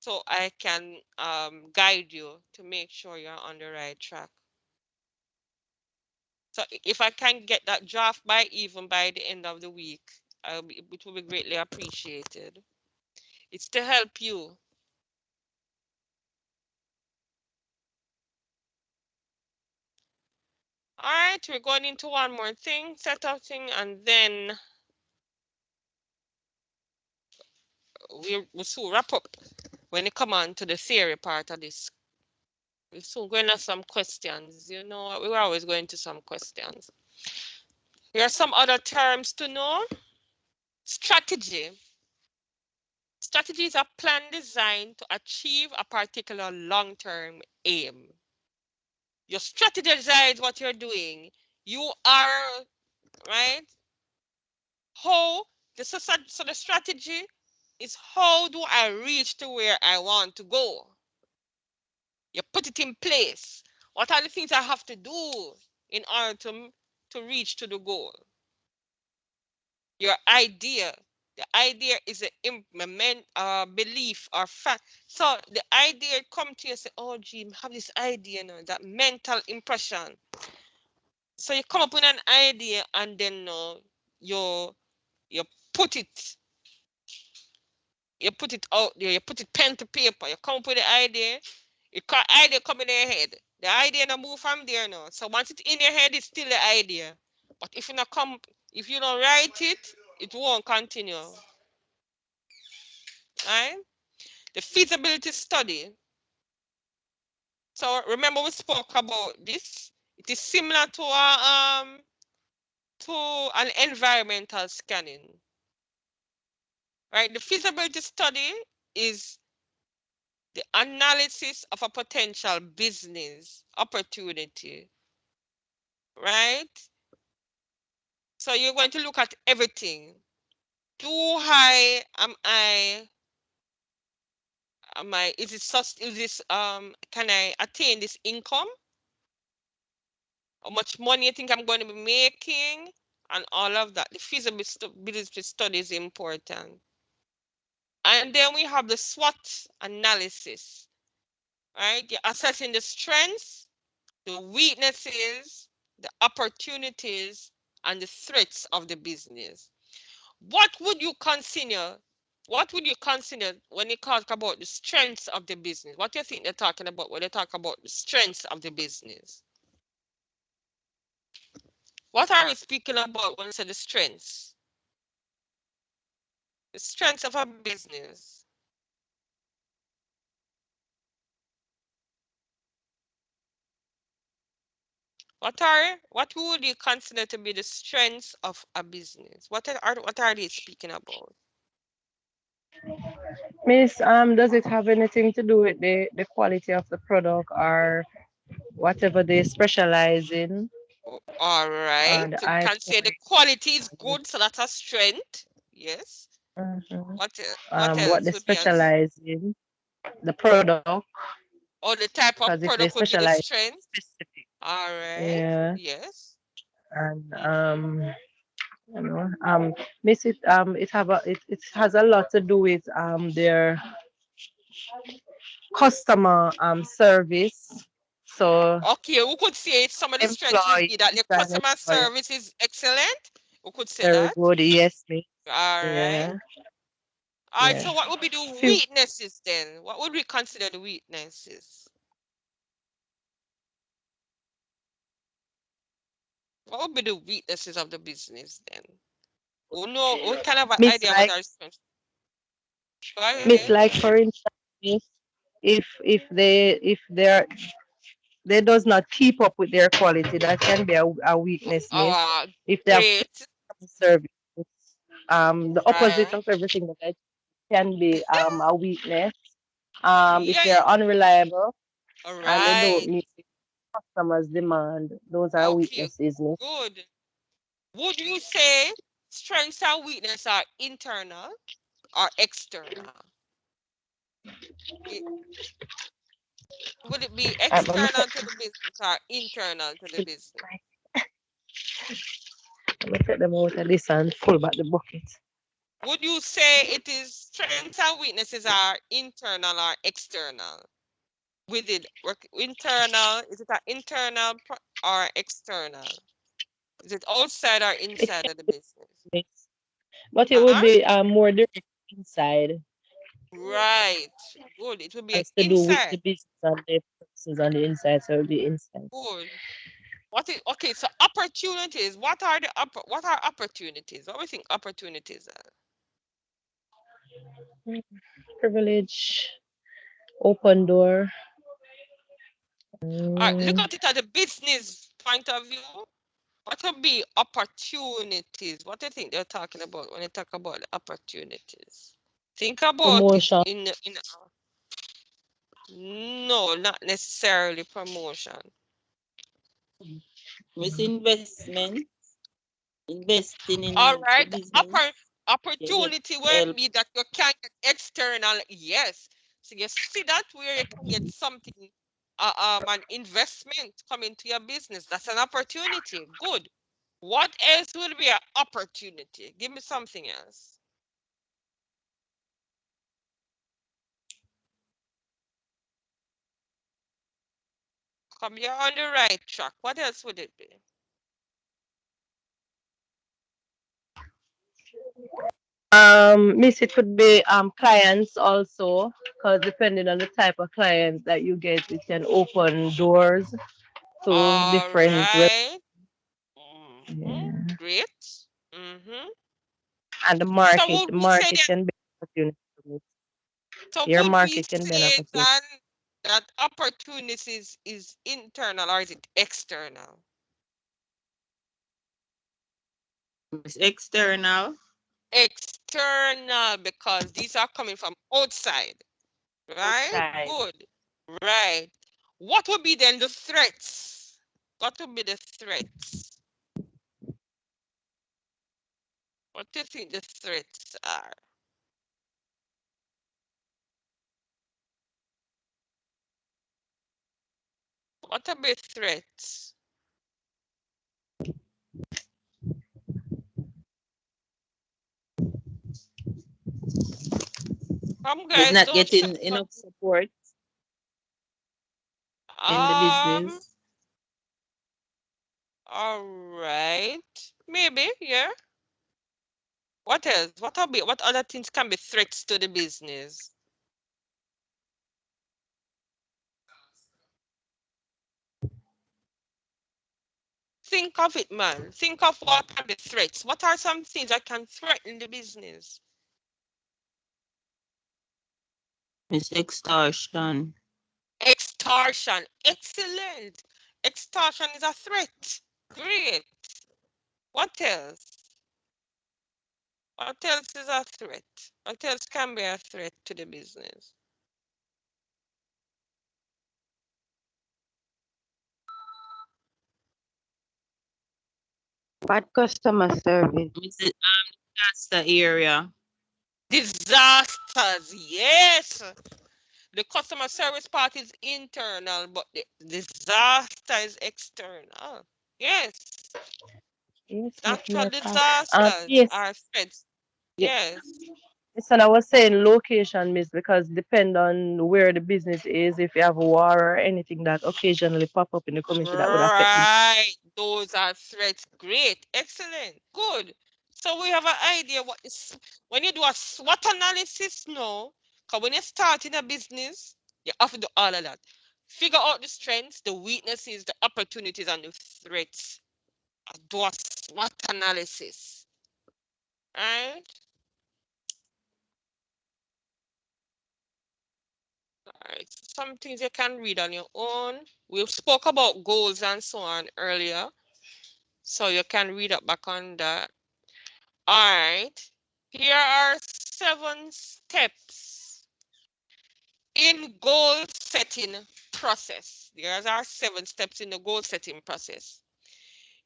so I can guide you to make sure you're on the right track. So if I can get that draft by the end of the week, it will be greatly appreciated. It's to help you. All right, we're going into one more thing, setup thing, and then we'll soon wrap up when you come on to the theory part of this. We're soon going to some questions. You know, we're always going to some questions. Here are some other terms to know. Strategy. Strategy is a plan designed to achieve a particular long-term aim. You strategize what you're doing. You are, right? So the strategy is how do I reach to where I want to go? You put it in place. What are the things I have to do in order to reach to the goal? Your idea. The idea is an implement belief or fact. So the idea come to you and say, oh gee, I have this idea now, that mental impression. So you come up with an idea and then you put it out there, you put it pen to paper, you come up with the idea, idea come in your head. The idea not move from there now. So once it's in your head, it's still the idea. But if you don't write it, it won't continue. Right? The feasibility study. So remember we spoke about this. It is similar to an environmental scanning. Right? The feasibility study is the analysis of a potential business opportunity, right? So you're going to look at everything. Can I attain this income? How much money you think I'm going to be making? And all of that. The feasibility study is important. And then we have the SWOT analysis, right? You're assessing the strengths, the weaknesses, the opportunities, and the threats of the business. What would you consider? What would you consider when you talk about the strengths of the business? What do you think they're talking about when they talk about the strengths of the business? What are we speaking about when we say the strengths? The strengths of a business. What would you consider to be the strengths of a business? What are they speaking about? Miss, does it have anything to do with the quality of the product or whatever they specialize in All right. or the So we can say the quality is good, so that's a strength. Yes. Mhm. What What else they would be as specialize in, the product, or the type of because if they product would be the specialize strength? specific, All right. yeah, Yes. and Mm-hmm. you know, miss it it has a lot to do with their customer service. So Okay, we could say some of the strengths would employees be that the and customer employers, service is excellent. We could say very that. good. Yes, miss. All right. Yeah, All right. yeah. So what would be the Few weaknesses then? What would we consider the weaknesses? What would be the weaknesses of the business then? Oh no, we kind of an miss idea what like our strengths. Go miss ahead. like for instance, miss, if they does not keep up with their quality, that can be a weakness, miss. If they have Great. service, the opposite Right. of everything that I can be a weakness. If Yeah. they're unreliable All and they don't right. meet the customers' demand, those are Okay. weaknesses, miss. Good. Would you say strengths and weakness are internal or external? It, would it be Let me external take, to the business or internal to the business? let me take them out of this and pull back the bucket. Would you say it is strengths and weaknesses are internal or external? With it, work internal, is it an internal or external? Is it outside or It inside can of the business? be, but it would Huh? be more direct inside. Right. Good. It will be Has to do with the inside. business and the purposes on the inside, so it would be inside. Good. What is okay? So opportunities. What are opportunities? What do we think opportunities are? Privilege, open door. All right. Look Mm, at it at the business point of view. What would be opportunities? What do you think they're talking about when they talk about opportunities? Think about it promotion. in no, not necessarily promotion. Miss investment, investing All in the right, business. You get opportunity will help. be that you can get external, yes. So you see that where you can get something, an investment coming to your business. That's an opportunity. Good. What else will be an opportunity? Give me something else. Come, you're on the right track. What else would it be? Miss, it could be clients also, because depending on the type of clients that you get, it can open doors to All different right. yeah. Great. Mm-hmm. And the So market, would the we say market that? can be an opportunity. So Your would we market can be an say opportunity. that opportunities is internal or is it external? It's external. External, because these are coming from outside, right? Outside. Good. Right. What would be then the threats? What would be the threats? What do you think the threats are? What are the threats? Come Is guys, not don't shut getting up. enough support in the business. All right. Maybe, yeah. What else? What other things can be threats to the business? Think of it, man. Think of what can be threats. What are some things that can threaten the business? It's extortion. Extortion. Excellent. Extortion is a threat. Great. What else? What else is a threat? What else can be a threat to the business? Bad customer service. That's the area. Disasters, yes. The customer service part is internal, but the disaster is external. Yes. Yes, Natural yes, disasters are threats. yeah. Yes. Yes, and I was saying location, miss, because depend on where the business is, if you have war or anything that occasionally pop up in the community that would affect the Right. Those are threats. Great. Excellent. Good. So we have an idea what is when you do a SWOT analysis now, because when you start in a business, you have to do all of that. Figure out the strengths, the weaknesses, the opportunities, and the threats. Do a SWOT analysis. Right? Alright. Some things you can read on your own. We spoke about goals and so on earlier. So you can read up back on that. All right. Here are 7 steps in goal setting process. There are 7 steps in the goal setting process.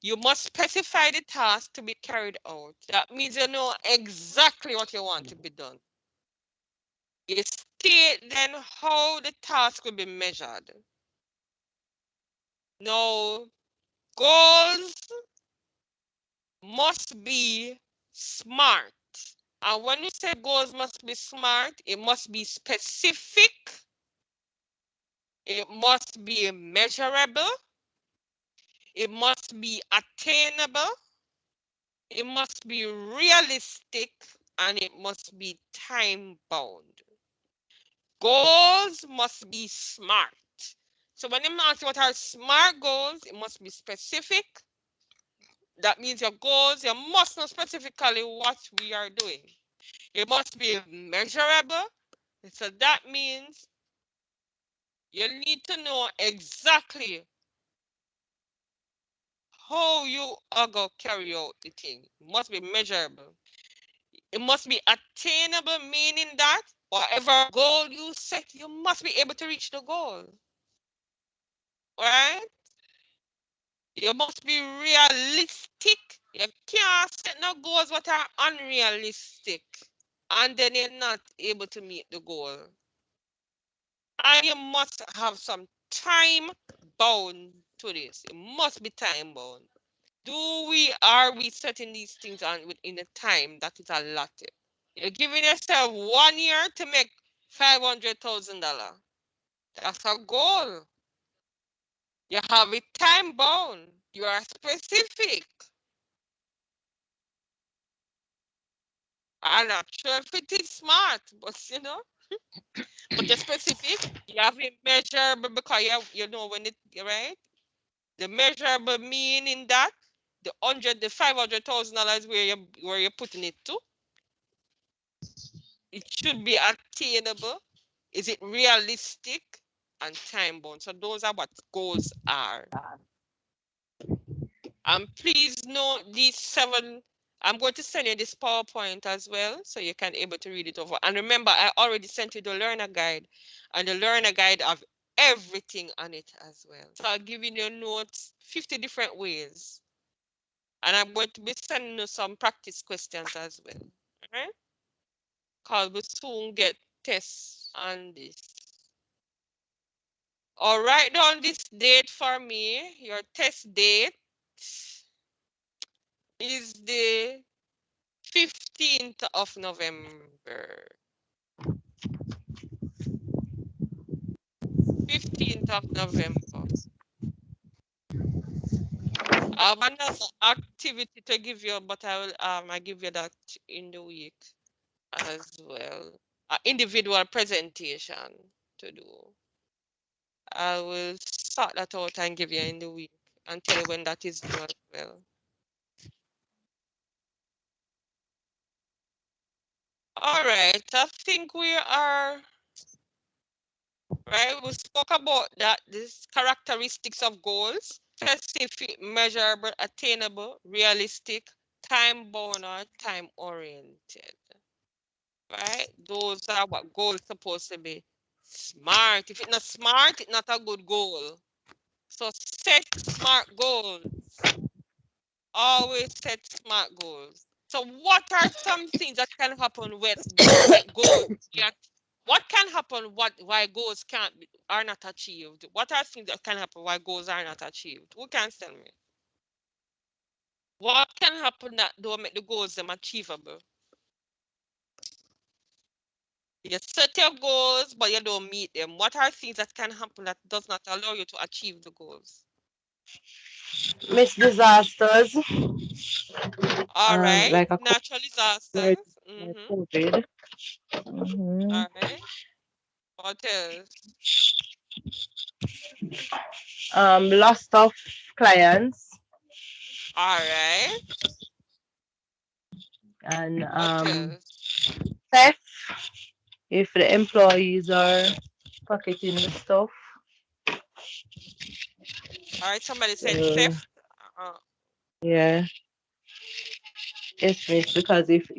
You must specify the task to be carried out. That means you know exactly what you want to be done. You state then how the task will be measured. Now, goals must be smart. And when you say goals must be smart, it must be specific, it must be measurable, it must be attainable, it must be realistic, and it must be time bound. Goals must be smart. So when you ask what are smart goals, it must be specific. That means your goals, you must know specifically what we are doing. It must be measurable. So that means you need to know exactly how you are going to carry out the thing. It must be measurable. It must be attainable, meaning that whatever goal you set, you must be able to reach the goal. Right? You must be realistic. You can't set no goals that are unrealistic. And then you're not able to meet the goal. And you must have some time bound to this. It must be time bound. Are we setting these things on within the time that is allotted? You're giving yourself 1 year to make $500,000. That's a goal. You have it time bound. You are specific. I'm not sure if it is smart, but but you're specific. You have it measurable because you know when it right. The measurable meaning that the $500,000 where you're putting it to. It should be attainable. Is it realistic and time bound? So those are what goals are. And please note these 7. I'm going to send you this PowerPoint as well, so you can able to read it over. And remember, I already sent you the learner guide, and the learner guide have everything on it as well. So I'll give you notes 50 different ways. And I'm going to be sending you some practice questions as well. All right? Because we soon get tests on this. Or write down this date for me. Your test date is the 15th of November. 15th of November. I have another activity to give you, but I give you that in the week as well. An individual presentation to do. I will sort that out and give you in the week and tell you when that is due as well. All right, I think we are right. We spoke about that, these characteristics of goals: specific, measurable, attainable, realistic, time bound or time oriented. Right? Those are what goals supposed to be. Smart. If it's not smart, it's not a good goal. So set smart goals. Always set smart goals. So what are some things that can happen with goals? Yeah. What can happen why goals are not achieved? What are things that can happen why goals are not achieved? Who can tell me? What can happen that don't make the goals them achievable? You set your goals, but you don't meet them. What are things that can happen that does not allow you to achieve the goals? Miss disasters, All right, like a natural COVID, disasters. like Mm-hmm. COVID. Mhm. All right. What else? Loss of clients All right. and What else? theft if the employees are pocketing the stuff. All right. Somebody said Uh, theft. Uh, yeah, yes, miss. Because if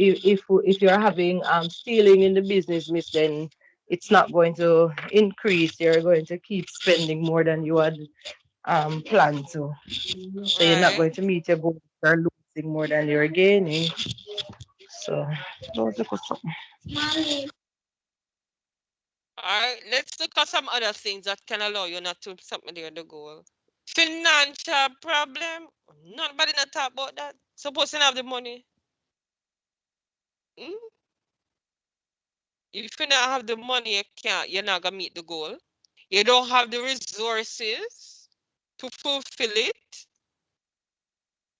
you're having stealing in the business, miss, then it's not going to increase. You're going to keep spending more than you had planned to. So you're not right. going to meet your goals. You're losing more than you're gaining. So those are something. All right. Let's look at some other things that can allow you not to submit the goal. Financial problem. Nobody not talk about that. Suppose you have the money. Mm? If you don't have the money, you're not gonna meet the goal. You don't have the resources to fulfill it.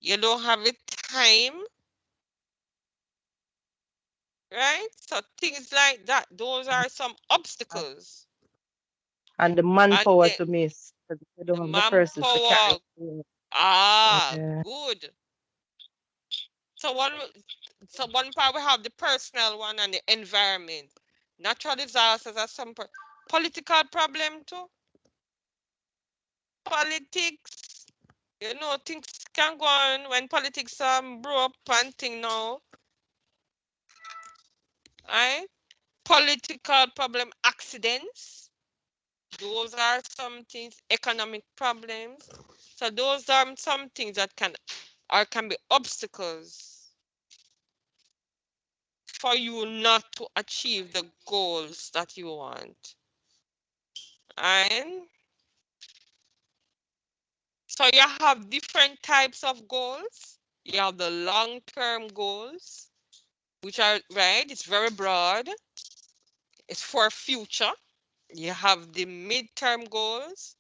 You don't have the time, right? So things like that, those are some obstacles. And the And manpower to miss. Because you the don't have the persons to carry manpower, it. Yeah. good. So one part we have the personal one and the environment. Natural disasters are some political problem too. Politics, things can go on when politics blow up and thing now. Right? Political problem, accidents. Those are some things, economic problems. So those are some things that can be obstacles for you not to achieve the goals that you want. And so you have different types of goals. You have the long-term goals, which are right, it's very broad. It's for future. You have the midterm goals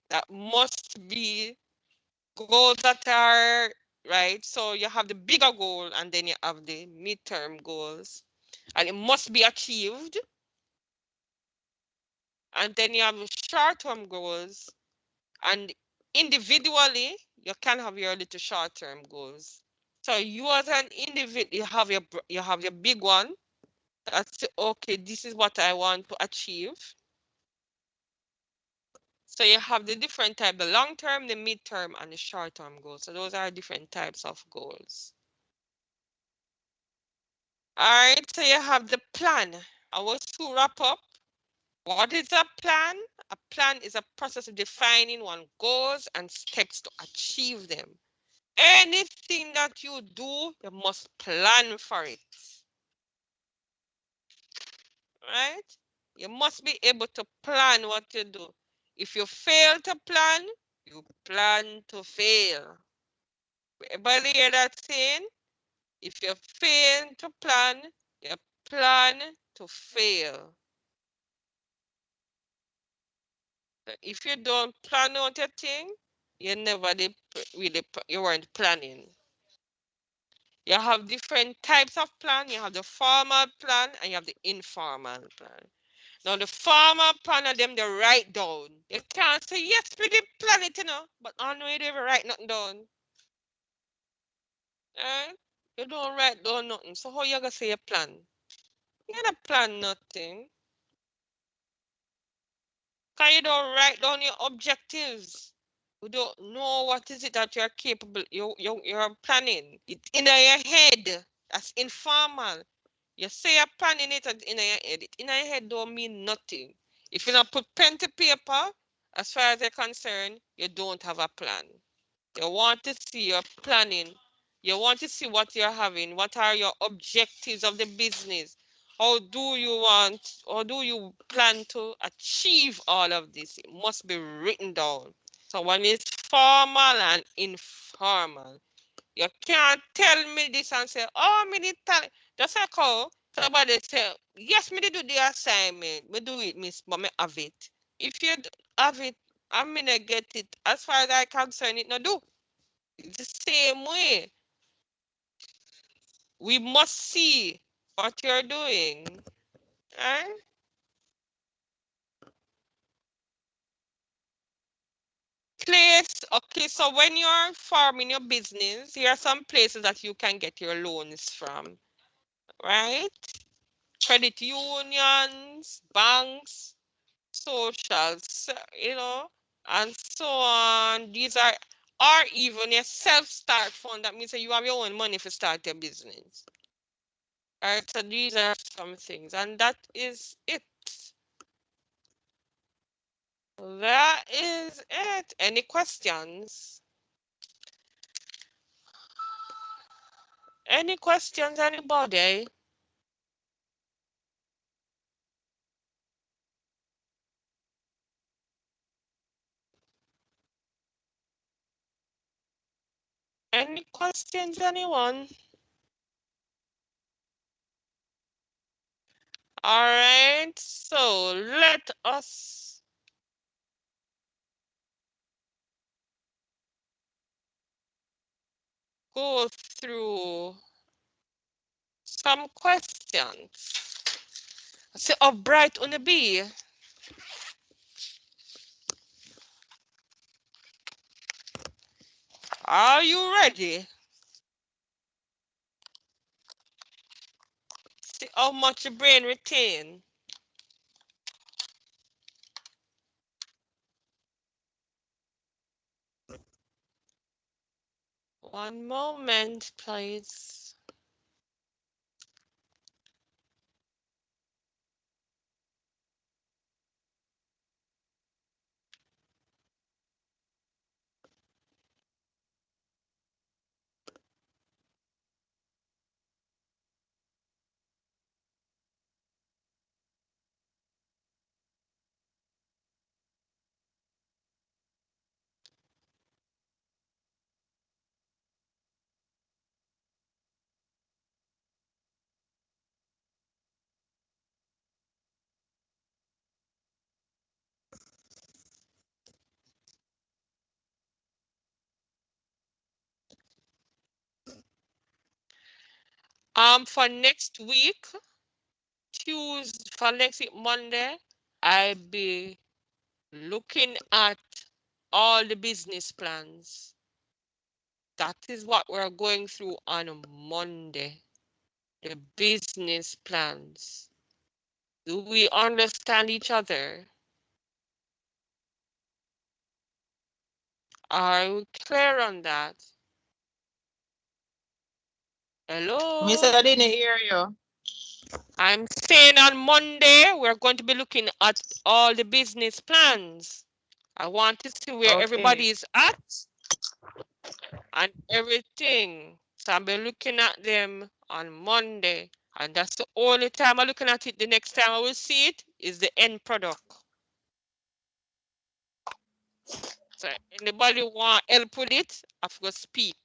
that must be goals that are right. So you have the bigger goal and then you have the midterm goals and it must be achieved. And then you have short-term goals and individually you can have your little short-term goals. So you as an individual, you have your big one. That's okay, this is what I want to achieve. So you have the different type, the long term, the midterm, and the short term goals. So those are different types of goals. All right, so you have the plan. I was to wrap up. What is a plan? A plan is a process of defining one's goals and steps to achieve them. Anything that you do, you must plan for it. Right? You must be able to plan what you do. If you fail to plan, you plan to fail. Everybody hear that saying? If you fail to plan, you plan to fail. If you don't plan out your thing, you never did really, you weren't planning. You have different types of plan. You have the formal plan and you have the informal plan. Now the formal plan of them they write down. You can't say yes, we did plan it, but I know you never write nothing down. Right? You don't write down nothing. So how you gonna say you plan? You don't plan nothing. Because you don't write down your objectives. You don't know what is it that you're capable, you're planning. It in your head. That's informal. You say you're planning it in your head. It in your head don't mean nothing. If you don't put pen to paper, as far as they're concerned, you don't have a plan. You want to see your planning. You want to see what you're having. What are your objectives of the business? How do you plan to achieve all of this? It must be written down. So when it's formal and informal, you can't tell me this and say, oh, me did tell just like how somebody say, yes, me did do the assignment. Me do it, miss, but me have it. If you have it, I'm gonna get it. As far as I concern it, no do. It's the same way. We must see what you're doing. Right? Place, okay, so when you're farming your business, here are some places that you can get your loans from, right? Credit unions, banks, socials, and so on. These are, or even a self-start fund. That means that you have your own money to start your business. All right, so these are some things, and that is it. That is it. Any questions? Any questions, anybody? Any questions, anyone? All right, so let us go through some questions. So, bright on the bee. Are you ready? See how much your brain retain. One moment, please. For next week, for next week, Monday, I'll be looking at all the business plans. That is what we're going through on Monday. The business plans. Do we understand each other? Are we clear on that? Hello? Miss, I didn't hear you. I'm saying on Monday, we're going to be looking at all the business plans. I want to see where Okay. everybody is at and everything. So I'll be looking at them on Monday. And that's the only time I'm looking at it. The next time I will see it is the end product. So anybody want help with it, I've got to speak.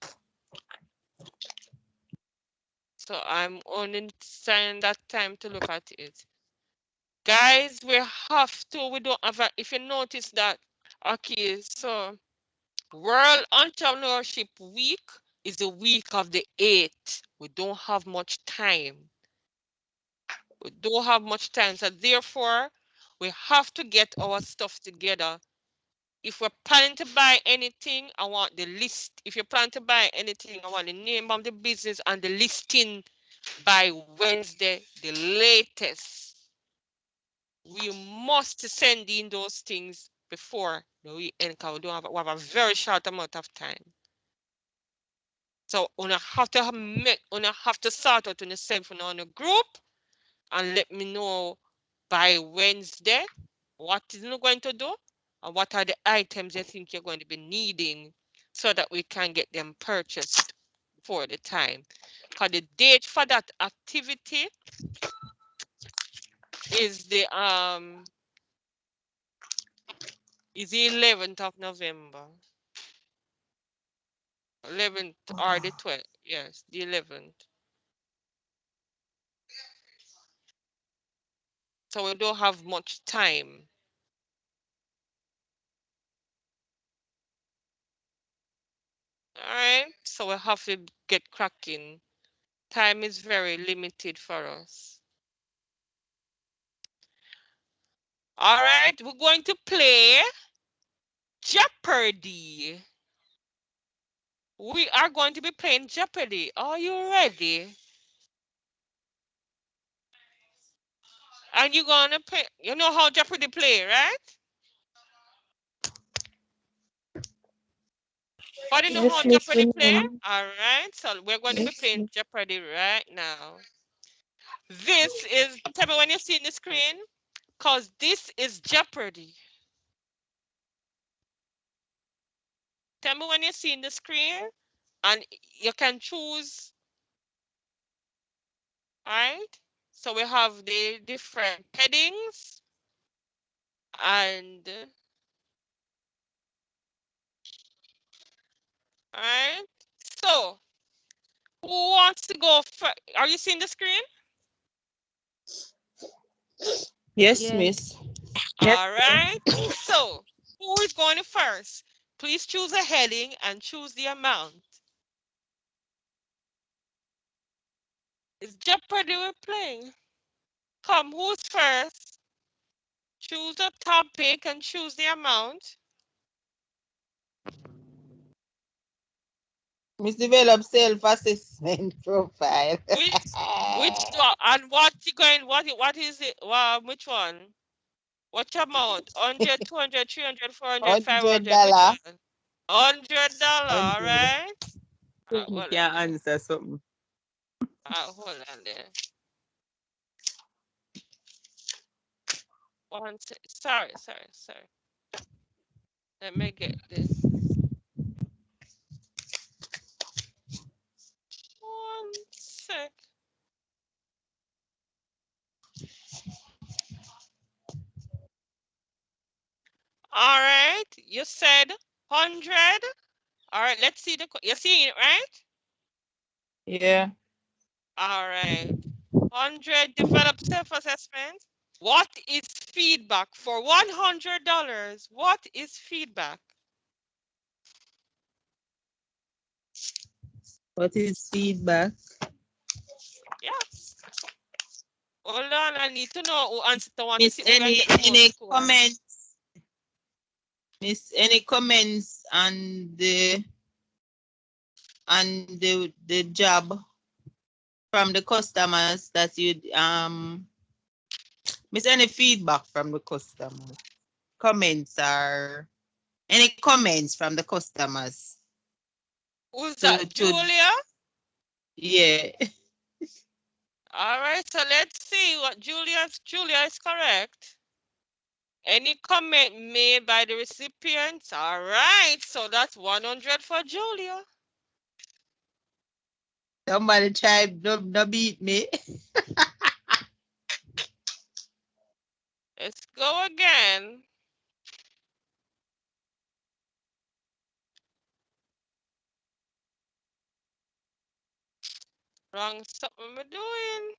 So I'm only saying that time to look at it. Guys, we don't have if you notice that, okay, so World Entrepreneurship Week is the week of the 8th. We don't have much time. We don't have much time. So therefore, we have to get our stuff together. If we're planning to buy anything, I want the list. If you plan to buy anything, I want the name of the business and the listing by Wednesday, the latest. We must send in those things before the weekend because we have a very short amount of time. So una have to sort out on yourself on a group and let me know by Wednesday what is you going to do and what are the items you think you're going to be needing so that we can get them purchased for the time. Because the date for that activity is the 11th of November. 11th or the 12th. Yes, the 11th. So we don't have much time. All right, so we have to get cracking. Time is very limited for us. All right, we're going to play Jeopardy. We are going to be playing Jeopardy. Are you ready? And you're gonna play, you know how Jeopardy play, right? But you know how Yes, Miss, we Jeopardy play? know. All right, so we're going to be Yes, playing Miss. Jeopardy right now. This is, tell me when you see the screen, because this is Jeopardy. Tell me when you see the screen, and you can choose, all right? So we have the different headings, and, all right? So, who wants to go first? Are you seeing the screen? Yes, Yes. Miss. All right. So, who is going first? Please choose a heading and choose the amount. It's Jeopardy we're playing. Come, who's first? Choose a topic and choose the amount. Miss develop self-assessment profile. Which and what you going? What is it? Which one? What amount? 100, 200, 300, 400, $500. Which $100. one? $100. All 100. right. You Hold on can there. answer something. Hold on there. Sorry. Let me get this. One sec. All right. You said 100. All right. Let's see you're seeing it, right? Yeah. All right. 100 develop self-assessment. What is feedback for $100? What is feedback? What is feedback? Yeah. Hold on. I need to know who answered. I want to Miss, see who can get the most score. comments? Miss, any comments on the job from the customers that you miss, any feedback from the customers? Comments or any comments from the customers? Who's that? Julia? Yeah. All right, so let's see what Julia is correct. Any comment made by the recipients? All right, so that's 100 for Julia. Somebody try no beat me. Let's go again. Wrong something we're doing.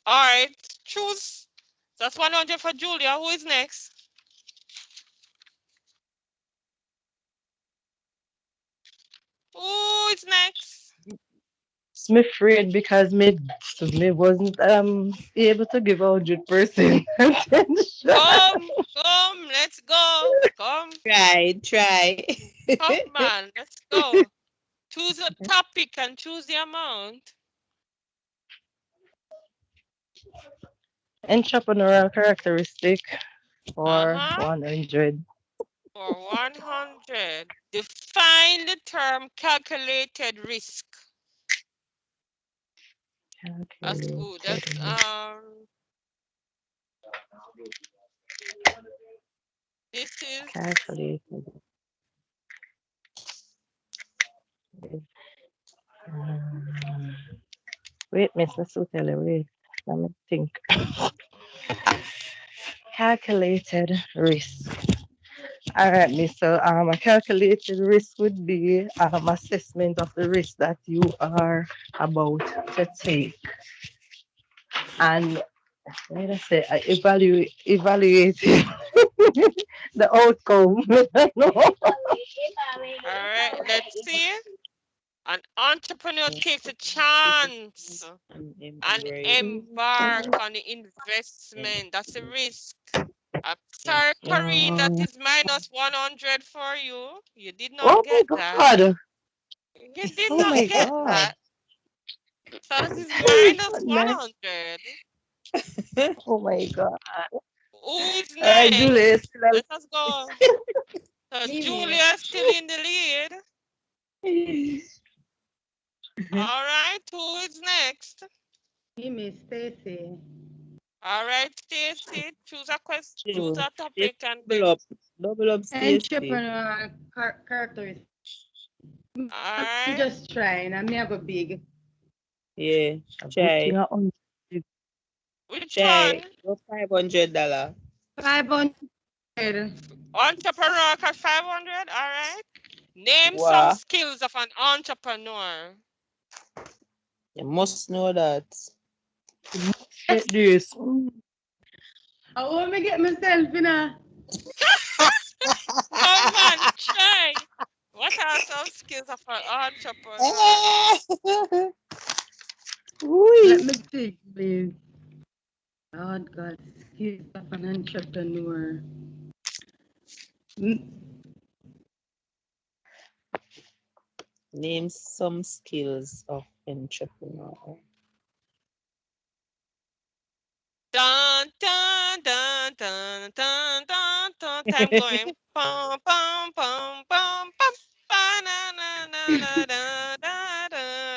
All right, choose. That's 100 for Julia. Who is next? Who is next? I'm afraid because me wasn't able to give 100% attention. Come, let's go. Come. Try. Come on, let's go. Choose a topic and choose the amount. Entrepreneurial characteristic for Uh-huh. 100. For 100. Define the term calculated risk. That's good. That's Calculated risk. this is Calculated risk. Wait, Mr. Sutele, wait. Let me think. Calculated risk. All right, Miss. So, a calculated risk would be assessment of the risk that you are about to take, and let us say evaluating the outcome. No. all right. Let's see. An entrepreneur takes a chance and embark on the investment. That's a risk. I'm sorry, Corrine, that is minus 100 for you. You did not Oh my get that. God! You did Oh not my get God! that. So this is minus Nice. 100. Oh my God! Who is All right, next? Julie. Let us go. So Me, Julia me. is still in the lead. All right, who is next? Me, Stacy. All right, Stacy, choose a question, choose a It topic, and then double up Stacy. Entrepreneurial characteristics. all I'm right. just trying. I'm never big. Yeah, A good thing try. I own. Which Try. one? Go $500. 500. Entrepreneur at 500. All right. Name some Wow. skills of an entrepreneur. You must know that. Get this. I want to get myself in a. Come on, try. What are some skills of an entrepreneur? Let me think, please. Lord God, skills of an entrepreneur. Name some skills of entrepreneur. Dun dun dun dun dun dun dun. Time going. Pum pum pum pum pum.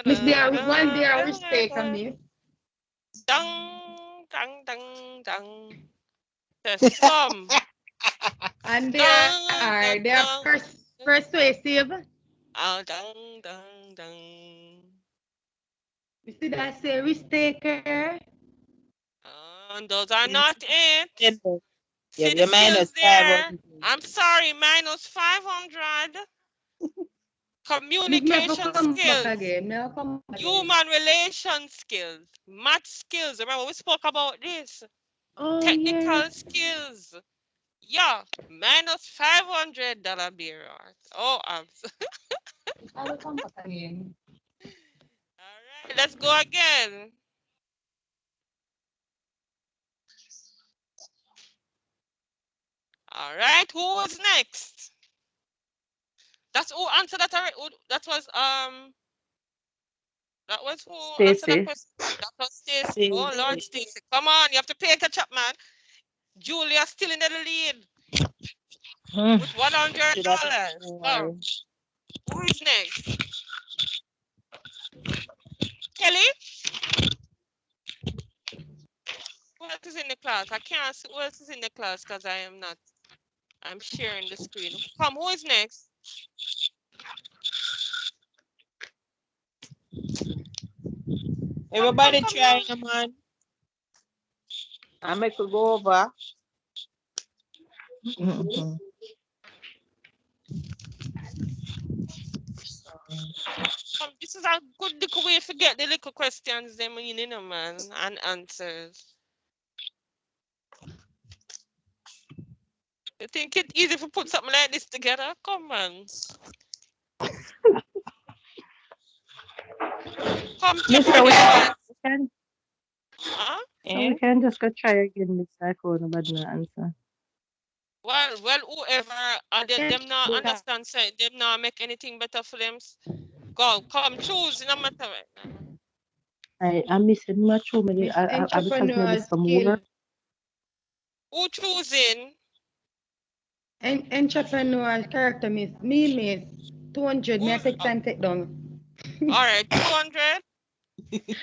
Miss, there one there which take on me. Dang, dang, dang, dang. The some. And Dang, dang, they are dang. persuasive. Oh, dang, dang, dang. You see that say risk taker? Those are not it. You See have the your skills minus there? 500. I'm sorry, minus 500. Miss, me have to Communication come back skills. again. Me have to come back again. Human relation skills. Math skills. Remember, we spoke about this. Oh, yes. Technical skills. Yeah, minus $500 beer art. Oh, I will come back again. all right, let's go again. All right, who is next? That's who answered that already. That was who answered that Stacy. question. That was Stacy. Oh Lord, Stacy. Stacy, come on, you have to pay catch up, man. Julia still in the lead with Should have $100. Oh, more. who is next? Kelly? Who else is in the class? I can't see who else is in the class because I am not. I'm sharing the screen. Come, who is next? Everybody Come trying, on. man. I make it go over. Mhm. This is a good little way to get the little questions them in, you know, man, and answers. You think it's easy to put something like this together? Come on. Mister, we Entrepreneurs. can, Huh? so we can just go try again, Miss. I could nobody no answer. Well, whoever, Yes, them not because understand, say, them not make anything better for them. Go, come choose, no matter what. I'm missing much too many. Miss I because maybe Entrepreneur some Skill. more. Who choosing? Entrepreneur character, miss. 200, may I Who, take time take down? all right, 200.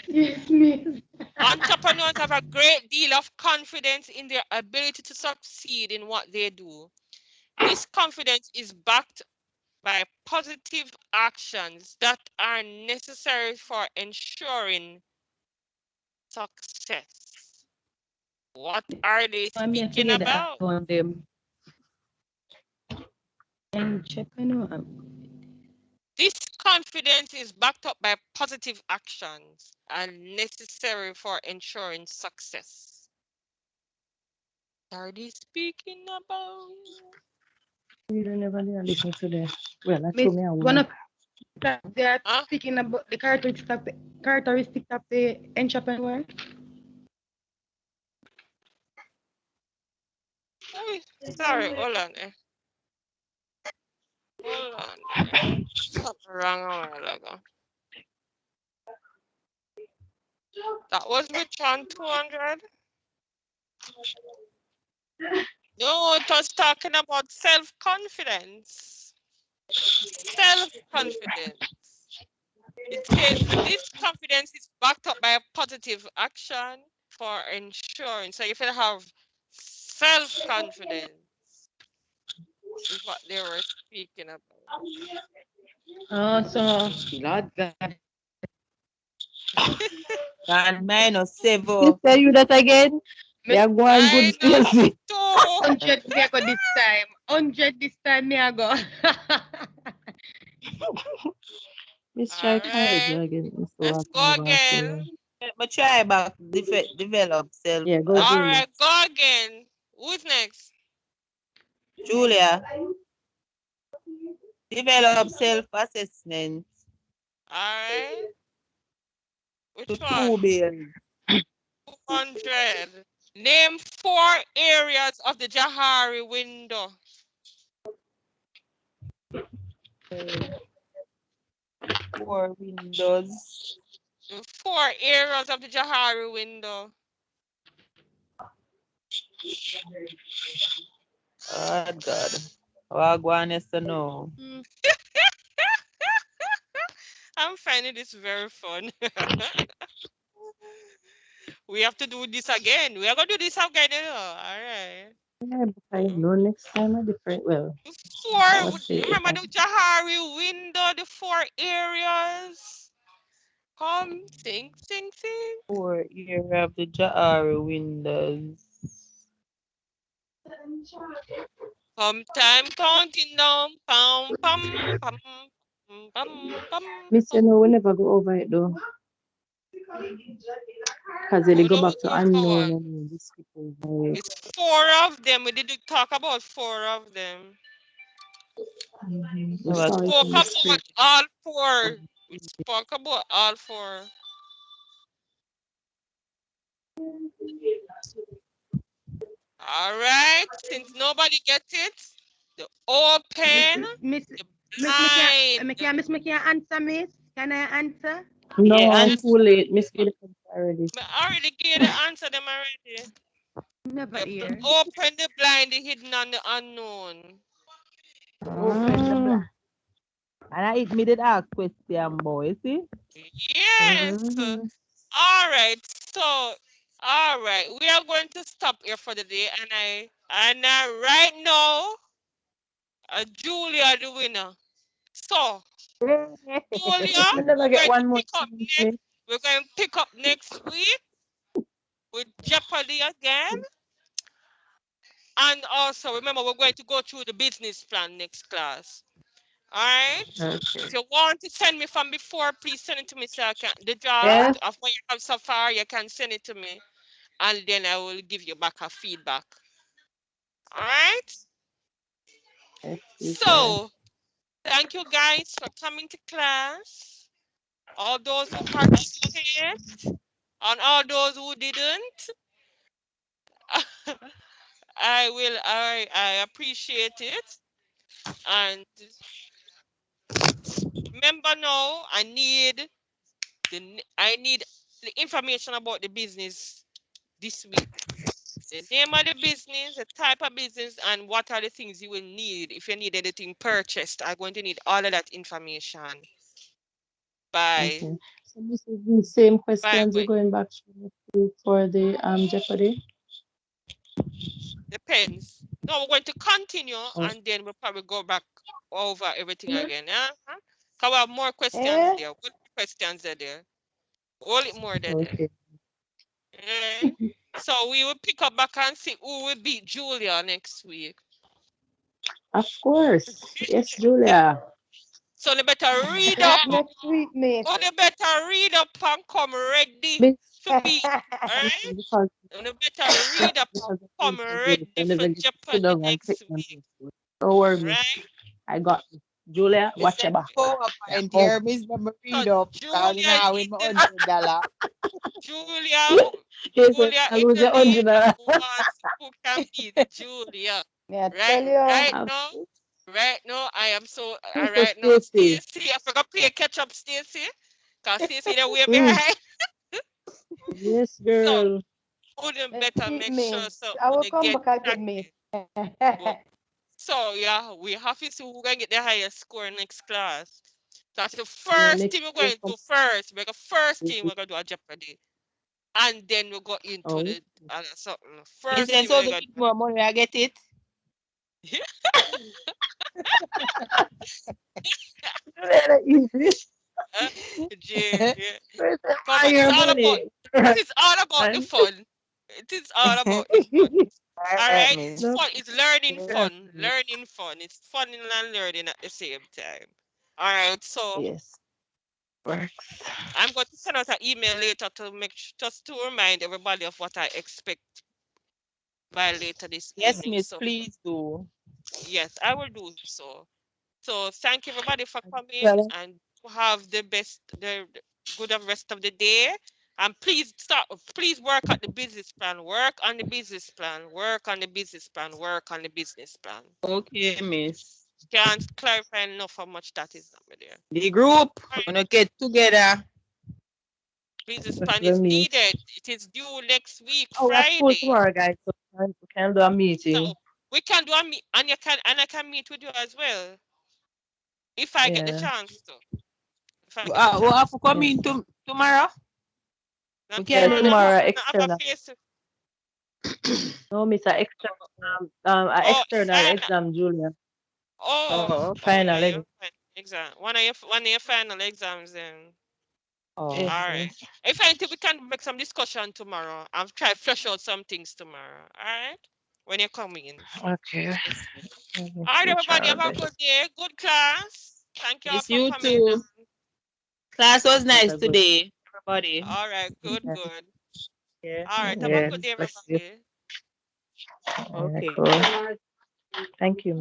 Yes, miss. Entrepreneurs have a great deal of confidence in their ability to succeed in what they do. This confidence is backed by positive actions that are necessary for ensuring success. What are they I'm here speaking to get about? on them. Entrepreneur. This confidence is backed up by positive actions and necessary for ensuring success. What are they speaking about? You don't never listen to them. Well, that's Miss, me. I one want. of they are Huh? speaking about the characteristics of the entrepreneur. Oh, sorry, hold on. Hold on. Something wrong a while ago. That was which one, 200? No, it was talking about self-confidence. Self-confidence. It says this confidence is backed up by a positive action for ensuring. So if you have self-confidence, is what they were speaking about. Oh, so Lord God. And minus You 7. tell you that again. Miss Yeah, go on good Minus space. 2. 100 me I go this time. 100 this time me I go. Let's All try call it right. again. So I Let's can go go back again. to But try back develop self. yeah, go All Julia. right, go again. Who's next? Julia, develop self-assessment All right. to Which one? 2 bills. 200. Name 4 areas of the Johari window. 4 windows. 4 areas of the Johari window. Oh God. Wagwan is to know. I'm finding this very fun. We have to do this again. We are going to do this again. All right. Yeah, but I know next time a different. Well, I Four. was say if Remember the Johari window, the 4 areas. Come, sing, sing, sing. 4 area of the jar windows. Come time counting down. Pum, pum, pum, pum, pum, pum. Miss, you know, we never go over it though. Because they We go don't back to go unknown forward. and this people very It's 4 of them. We did talk about 4 of them. we We About saw it spoke in the about script. all 4. We spoke about all 4. All right. Since nobody gets it, the open, Miss the Miss blind. me can answer, Miss. Can I answer? yeah, No, and too late. Miss Kid already. I already gave the answer them already. Never The hear. open, the blind, the hidden, and the unknown. open the black. And me did ask question, boy, see? Yes. Mm. All right. So, all right. We are going to stop here for the day, and right now, Julia the winner. So, Julia, I never we're get going to one more pick up chance, next. Miss. We're going to pick up next week with Jeopardy again. And also, remember, we're going to go through the business plan next class. All right. Okay. If you want to send me from before, please send it to me so I can. The draft Yes. of what you have so far, you can send it to me, and then I will give you back a feedback. All right. Yes, teacher. So, thank you guys for coming to class. All those who participated, and all those who didn't. I appreciate it. And Remember now, I need the information about the business this week. The name of the business, the type of business, and what are the things you will need. If you need anything purchased, I'm going to need all of that information by Okay. So this is the same questions you're when. going back to for the Jeopardy. Depends. No, we're going to continue Oh. and then we'll probably go back over everything again. Because we have more questions Eh? there. What questions are there? All it more than there. Okay. So we will pick up back and see who will beat Julia next week. Of course. Yes, Julia. So they better read up. Next week, mate. Oh, they better read up and come ready Miss, to beat. Alright? because And they better read up and come ready I for never get to sit Jeopardy down and next take my week. notes. Don't worry, miss. Right? I got this. Julia, Me watch say your back. PowerPoint Oh. here, Miss Number So read up. Cause Julia now is with my eating. $100. Julia, He said, Julia I in lose the your lead. $100. Who can beat Julia? Yeah, Right, tell you. right now, I am so Who for right now. Stacy? Stacy, I forgot to play catch up, Stacy. Cause Stacy the way Mm. behind. Yes, So girl. wouldn't Next better week, make mate. sure so I will we come get back again, mate. Good. So yeah, we have to see who gonna get the highest score next class. That's the first next thing we're going year to do first. We're the first thing from- we're gonna do a Jeopardy. And then we'll go into Oh. the other something. Is First there thing so we're to gonna give more money, I get it? Easy. yeah. Come Buy on, your money. it is all about the Man. fun. It is all about the fun. All All right, right, miss. No, fun. It's learning yeah. fun. Learning fun. It's fun and learning at the same time. All right, so Yes. Works. I'm going to send out an email later to just to remind everybody of what I expect by later this Yes, evening. miss, So please do. yes, I will do so. So thank everybody for coming Well, and have the good of rest of the day. And please work at the business plan. Work on the business plan. Work on the business plan. Work on the business plan. Okay, miss. Can't clarify enough how much that is over there. The group, Right. gonna get together. Business that's plan what I is mean. needed. It is due next week, Oh, we're at school Friday. tomorrow, guys. So we can do a meeting. So we can do a meet, and I can meet with you as well, if I get the Yeah. chance to. If I get the We have chance. to come in tomorrow. Not We Yeah, can do tomorrow, that. tomorrow I have a external. face. No, Miss, Oh, external final. exam, Julia. Oh, Final yeah, exam. exam. One of your final exams then. Oh, Yes, All right. yes. If I think we can make some discussion tomorrow, I'll try to flush out some things tomorrow. All right. When you come in. Okay. All right, everybody, have a good day. Good class. Thank you all miss for you coming. too. Class was Yes, nice a good. today, everybody. All right. Good, Yeah. good. Yeah. All right. Have a Yes, good day, bless you. everybody. Okay. Cool. Thank you.